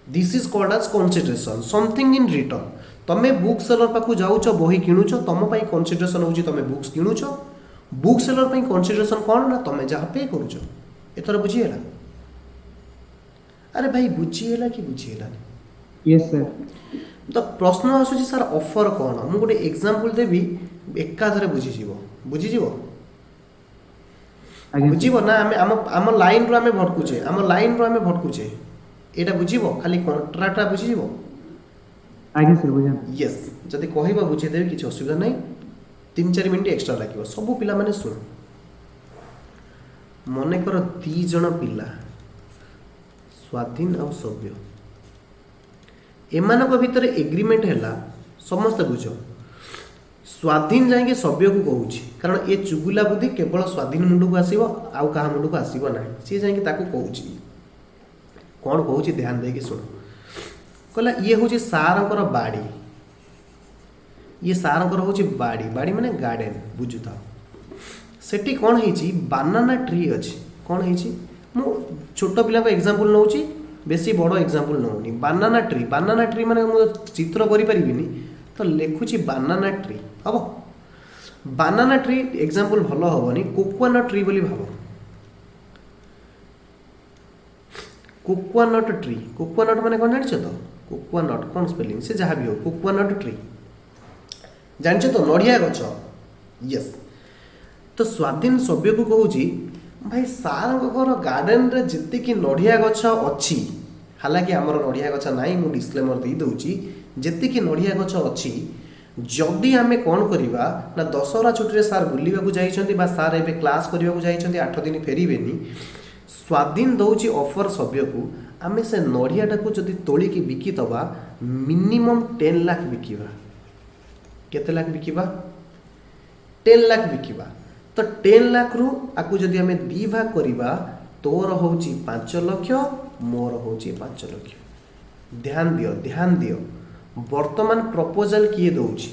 This is called as consideration something in return. तमे बुक सेलर पाखु जाउच बही किणुच तुम पाई कंसीडरेशन होउची तमे बुक्स किणुच। बुक सेलर पाई कंसीडरेशन कौन ना तुम जहाँ पे करुच। एथर बुझीगला। अरे भाई बुझीगला कि बुझीगला। Yes sir. तो प्रश्न आसुची सर ऑफर कौन। मु गोटे एग्जांपल देबी एकाधरे बुझीजिवो, बुझीजिवो बुझीबो ना। आम लाइन रो आमे भटकुचे, आम लाइन रो आमे भटकुचे एटा बुझीबो खाली कॉन्ट्राक्ट बुझीजिवो। आगे सर बुझा। यस जदि कहिबा बुझे देबे किछ असुविधा नै। 3-4 मिनिट एक्स्ट्रा लागिवो। सब पिला माने सुन मने कर 2 जण पिला स्वाधीन और सभ्य एमानक भितर एग्रीमेंट हैला समस्त बुझ। स्वाधीन जाएंगे सभ्य को कहूँ कारण ये चुगुला बुद्धि केवल स्वाधीन मुंड को आसो आउ क्या मुंड को आसो ना सी जाएंगे कहूँ कौन कहूँ ध्यान देकी शुण। कहला ये हूँ सारंकर बाड़ी, ये सारंकर हूँ बाड़ी, बाड़ी माने गार्डन बुझु था। सेठी कौन है बानाना ट्री अच्छी कौन है मु छोट पिला एग्जांपल नौ बेसी बड़ एग्जांपल नौनी। बानाना ट्री, बानाना ट्री माने मु चित्र करि परिबिनी तो लिखुची बानाना ट्री हम बानाना ट्री एग्जांपल भल हेनी कोकोनट ट्री बोली भाव कोकोनट ट्री कोकोनट माने कौन जान तो कोकोनट कौन स्पेलिंग से जहाँ भी हो कोकोनट ट्री जान तो नड़िया गछ यस तो स्वाधीन सभ्य को कहूँ भाई सार घर गार्डन रे जिते कि नड़िया गछ अच्छी हालांकि आमर नड़िया गछ ना मुझे डिस्क्लेमर दे दूची जिते कि नड़िया गछ अच्छी जदि आम कौन करवा ना दशहरा छुट्टी सार बुलवाक जाइए सार एवं क्लास करने जाइए 8 दिन फेरबे स्वाधीन दौची ऑफर सभ्य को आम से नड़ियाटा को जदि तोलिकी बिकिदबा मिनिमम 10 लाख बिकिबा केते लाख बिकिबा 10 लाख बिकिबा तो 10 लाख रु आकु जदि आम दी भाग करवा तोर होची 5 लाख मोर होची 5 लाख ध्यान दियो वर्तमान प्रपोजल किए दौची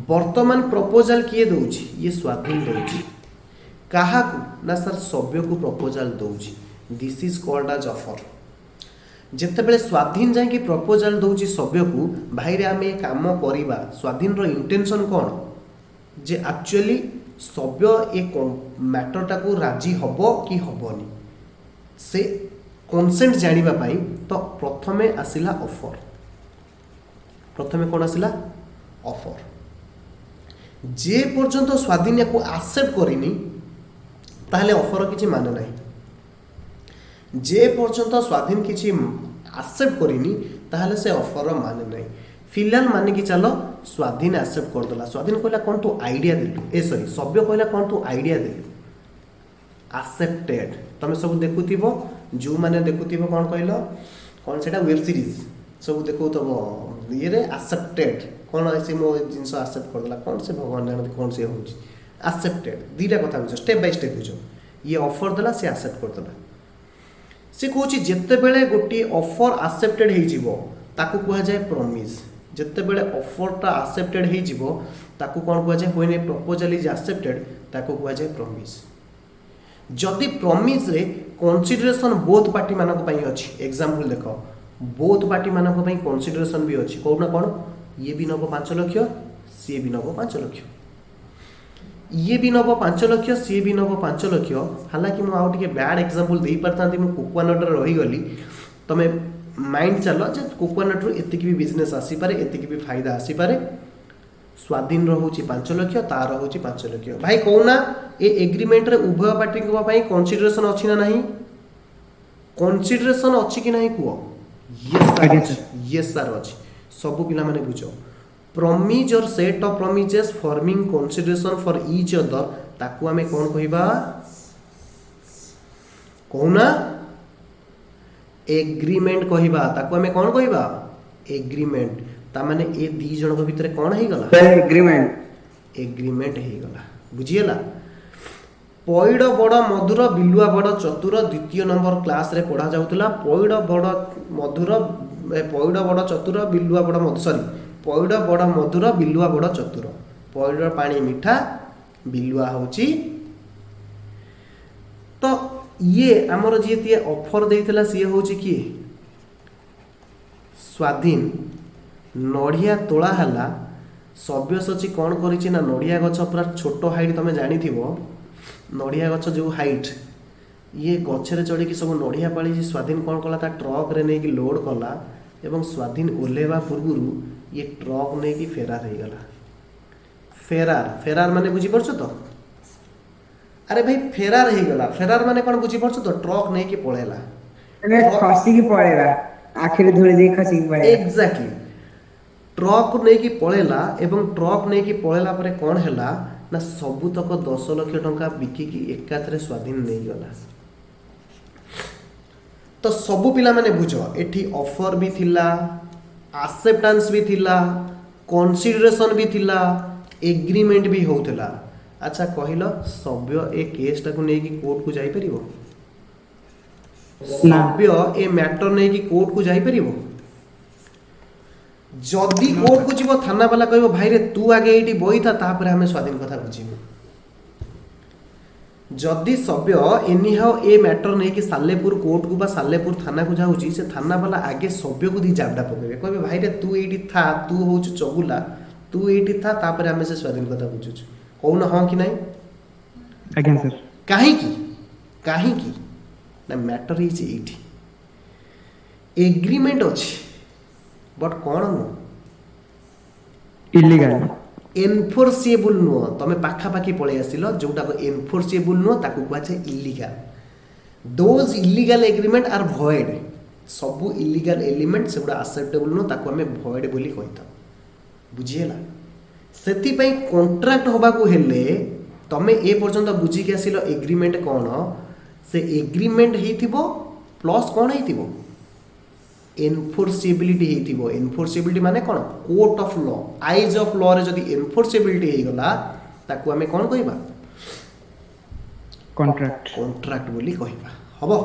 वर्तमान प्रपोजल किए दौची ये स्वाधीन दौची कहा ना सर सभ्य को प्रपोजल दौची this is called as offer जितेबले स्वाधीन जाकि प्रपोजल दौची सभ्य को भाई रे आम काम करवा स्वाधीन रो इंटेंशन कौन जे एक्चुअली सभ्य ए मैटरटा को राजी हबो कि हबनी से कॉन्सेंट जानिबा पाई तो प्रथमे आसिला ऑफर प्रथमे कौन आसिला ऑफर जे पर्यंत स्वाधीन को एक्सेप्ट करिनी ताहले ऑफर किछि माने नाही जे पर्यंत स्वाधीन किछि एक्सेप्ट करिनी ताहले से ऑफर माने नाही फिलहाल माने कि चलो स्वाधीन एक्सेप्ट कर देला स्वाधीन कहला कौन तू आइडिया देलु ए सॉरी सभ्य कहला कौन तू आइडिया देलु एक्सेप्टेड तमे सब देखुथिबो जो माने देखुथिबो कौन कहलो कौन सेटा वेब सीरीज सब देखुथबो ये रे एक्सेप्टेड कौन ऐसे मो जिंस एक्सेप्ट कर देला कौन से भगवान जाने कौन से होउची एक्सेप्टेड दीटा कथा बुझो स्टेप बाय स्टेप बुझो ये ऑफर देला से एक्सेप्ट कर देला से कहूची जत्ते बेले गोटी ऑफर एक्सेप्टेड हे जिवो ताकू कहा जाए प्रॉमिस जत्ते बेले ऑफरटा एक्सेप्टेड हे जिवो ताकू कोन कहा जाए when a proposal is accepted ताकू कहा जाए प्रॉमिस जदि प्रॉमिस रे कंसीडरेशन बोथ पार्टी मानक पई अछि एग्जांपल देखो बोथ पार्टी मानक पई कंसीडरेशन भी अछि कोन ना कोन ये भी नबो 5 लाख सी भी नबो 5 लाख ये भी नब 5 लाख सी भी नब 5 लाख हालांकि मुझे आउ टे बैड एग्जांपल दे पारता मुझे कोकोनट रहीगली तुम माइंड चल जे कोकोनट रु एतिक भी बिजनेस आसीपारे एतिक भी फायदा आसीपारे स्वाधीन रोचे 5 लाख तार रोचे 5 लाख भाई कहना ए एग्रीमेंट रे उभय पार्टी कंसीडरेशन अच्छी ना नहीं कंसीडरेशन अच्छी कि नहीं कह यस सर अच्छी सब पिला माने बुझो प्रॉमिज और set of promises forming consideration for each other ताकू आमे कोन कहिबा कहूना एग्रीमेंट कहिबा ताकू आमे कोन कहिबा एग्रीमेंट ता माने ए दी जण के भीतर कोन हे गला एग्रीमेंट हे गला बुझियला पइड बड़ मधुर बिलुआ बड़ चतुर द्वितीय नंबर क्लास रे पढ़ा जाउतला पइड बड़ मधुर पइड बड़ चतुर बिलुआ बड़ मधुर सॉरी पइड बड़ मधुर बिलुआ बड़ चतुर पइड पानी मीठा बिलुआ होची तो ये हमर जे ऑफर देइतला सी होची कि स्वाधीन नड़िया तोला हला सब्यसची कौन करिछि ना नड़िया गछ पूरा छोट हाइट तमे जानी थिबो नड़िया गछ जो हाइट ये गछरे चढ़ी कि सब नड़िया पाली स्वाधीन कौन कला ता ट्रक रे नै कि लोड कला एवं स्वाधीन ओलेवा पूर्वरु ये ट्रक नै कि फेरार हे गला फेरार फेरार माने बुझी परछो तो अरे भाई फेरार हे गला फेरार माने कोन बुझी परछो तो ट्रक नै कि पळेला अरे खसी की पळेला आखिर धोली दे खसी की पळेला एग्जैक्टली ट्रक नै कि पळेला एवं ट्रक नै कि पळेला परे कोन हैला ना सबु तक 10 लाख टंका बिकी की एकाथरे स्वाधीन नै गला तो सबु पिला माने बुझो एठी ऑफर भी थिला एक्सेप्टेंस भी थिला कंसीडरेशन भी थिला एग्रीमेंट भी होउतला अच्छा कहिलो सभ्य ए केसटा को नै कि कोर्ट को जाई परिबो सभ्य ए मैटर नै कि कोर्ट को जाई परिबो जदि कोर्ट को जीव थाना वाला कहबो भाई रे तू आगे एठी बई था तापर हमें स्वाधीन कथा बुझीबो जदि सभ्य एनी हाउ ए मैटर नै कि सालेपुर कोर्ट को बा सालेपुर थाना को जाउची से थाना वाला आगे सभ्य को दी जाबडा पकेबे कहबे भाई रे तू एठी था तू होउछ चगुला तू तू एठी था तापर आमे से स्वाधीन कथा बुझुछु कहून हां कि नहीं आज्ञा सर काहे की ना मैटर इज एठी एग्रीमेंट अछि बट कोन नो इलीगल एनफोर्सेबल नुह तमे पाखा पाखी पळे आसिलो जोटा को एनफोर्सेबल नुह ताकू कुआ छे illegal those illegal agreement are void सबु इलीगल एलिमेंट सेगुडा एक्सेप्टेबल नुह ताकू हमें भॉइड बोली कहता बुझिएला सेति पई कॉन्ट्रैक्ट होबा को हेले तमे ए पर्यंत बुझी के आसिलो एग्रीमेंट कोन से एग्रीमेंट हेतिबो प्लस कोन हेतिबो एनफोर्सेबिलिटी हेतिबो एनफोर्सेबिलिटी माने कोन court of law eyes of law रे जदी एनफोर्सेबिलिटी हे गला ताकू हमें कोन कहबा कॉन्ट्रैक्ट बोली कहबा हबो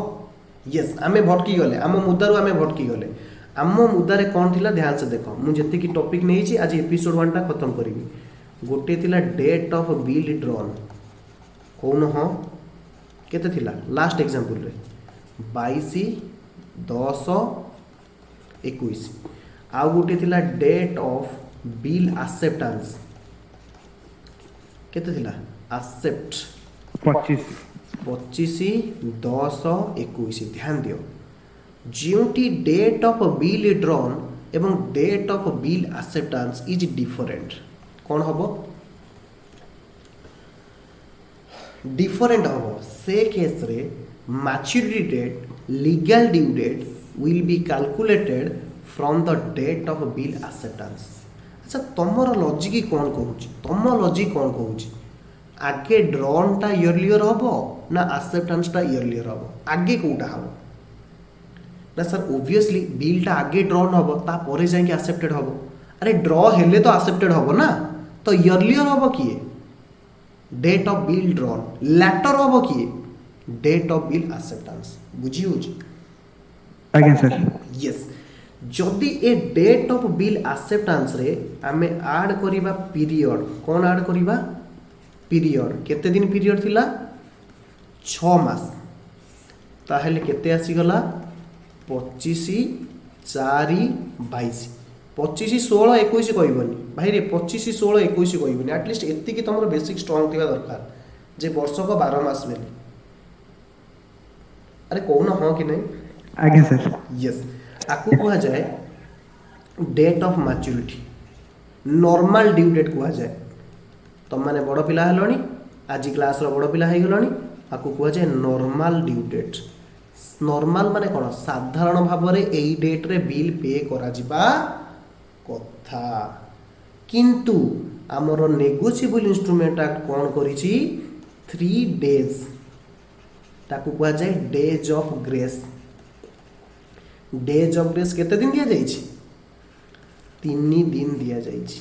यस आमे भटकी गले आम मुद्दारू आमे भटकी गले आम मुद्दारे कौन थिला ध्यान से देखो मु जति की टॉपिक नहीं छी आज एपिसोड 1 टा खत्म करिवि गोटे थिला डेट ऑफ बिल ड्रॉन कौन हो केते थिला लास्ट एग्जांपल रे 22/10/21 आ गोटे थिला डेट ऑफ बिल एक्सेप्टेंस केते थिला एक्सेप्ट 25/10/21 ध्यान दियो जोटी डेट ऑफ बिल ड्रॉन एवं date of bill acceptance is different कौन हबो डिफरेंट हबो से केस रे maturity date legal due date will be calculated from the date of bill acceptance अच्छा तमरो लॉजिक कौन कहूची तम लॉजिक कौन कहूची आगे ड्रॉन टा इयरलियर हबो ना एक्सेप्टेंस टा इयरलियर हबो आगे कोटा हबो ना सर ऑब्वियसली बिल टा आगे ड्रॉन हबो ता परे जाय के एक्सेप्टेड हबो अरे ड्रॉ हेले तो एक्सेप्टेड हबो ना तो इयरलियर हबो किए date of bill drawn later हबो किए डेट ऑफ बिल एक्सेप्टेंस बुझी होची आज्ञा सर यस जदि ए डेट ऑफ बिल एक्सेप्टेंस रे हमें ऐड करिबा पीरियड कोन ऐड करिबा पीरियड केते दिन पीरियड थिला 6 मास ताहेले केते आसी गला 25/4/22 25/16/21 कहबनी भाई रे 25/16/21 कहबनी एटलीस्ट एति की तमरो बेसिक स्ट्रांग थिबा दरकार जे वर्ष को 12 मास बेली अरे कोन हो कि नहीं आज्ञा सर यस आकु कहा जाए date of maturity normal due date कहा जाए तुम माने बड़ पिला हेलोनी आज क्लास रो बड़ पिला हे गलोनी आकु कहा जाए नॉर्मल ड्यू डेट नॉर्मल माने कोन साधारण भाव रे एई डेट रे बिल पे करा जिबा कथा किंतु हमरो नेगोशिएबल इंस्ट्रूमेंट एक्ट कोन करिछि 3 डेज ताकु कहा जाए days of grace days of grace केते दिन दिया जाइछि 3 दिन दिया जाइछि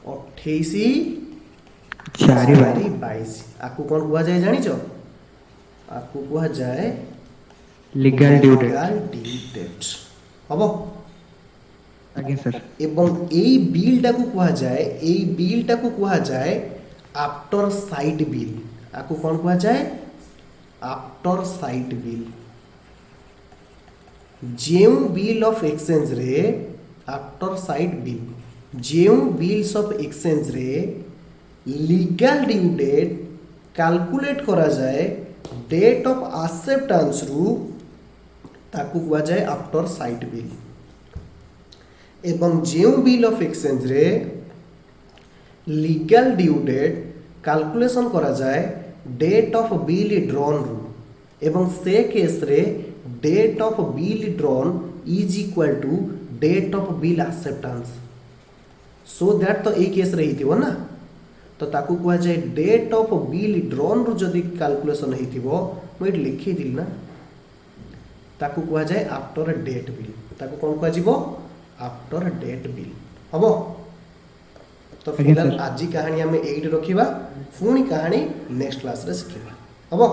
28/4/22 आकु कोन कुआ जाए जानि छ आकु कुआ जाए लीगल ड्यू डेट हबो आज्ञा सर एवं एई बिल टाकु कुआ जाए आफ्टर साइट बिल आकु कोन कुआ जाए आफ्टर साइट बिल जेउ बिल ऑफ एक्सचेंज रे आफ्टर साइट बिल जेउ बिल्स ऑफ एक्सचेंज रे लीगल ड्यू डेट कैलकुलेट करा जाए डेट ऑफ एक्सेप्टेंस रु ताकू कुआ जाए आफ्टर साइट बिल एवं जेउ बिल ऑफ एक्सचेंज रे लीगल ड्यू डेट कैलकुलेशन करा जाए डेट ऑफ बिल ड्रॉन रु एवं से केस रे date of bill drawn is equal to date of bill acceptance so that तो एक केस रही थी ना तो ताकू कुआ जाए डेट ऑफ बिल ड्रॉन रु जदी कैलकुलेशन हेतिबो मु एट लिखि दिल ना ताकू कुआ जाए आफ्टर डेट बिल ताकू कोन कुआ जिवो आफ्टर डेट बिल हबो तो फिलहाल आज कहानी हमें 8 रखिबा पुनी कहानी नेक्स्ट क्लास रे सिखिबा हबो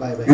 बाय बाय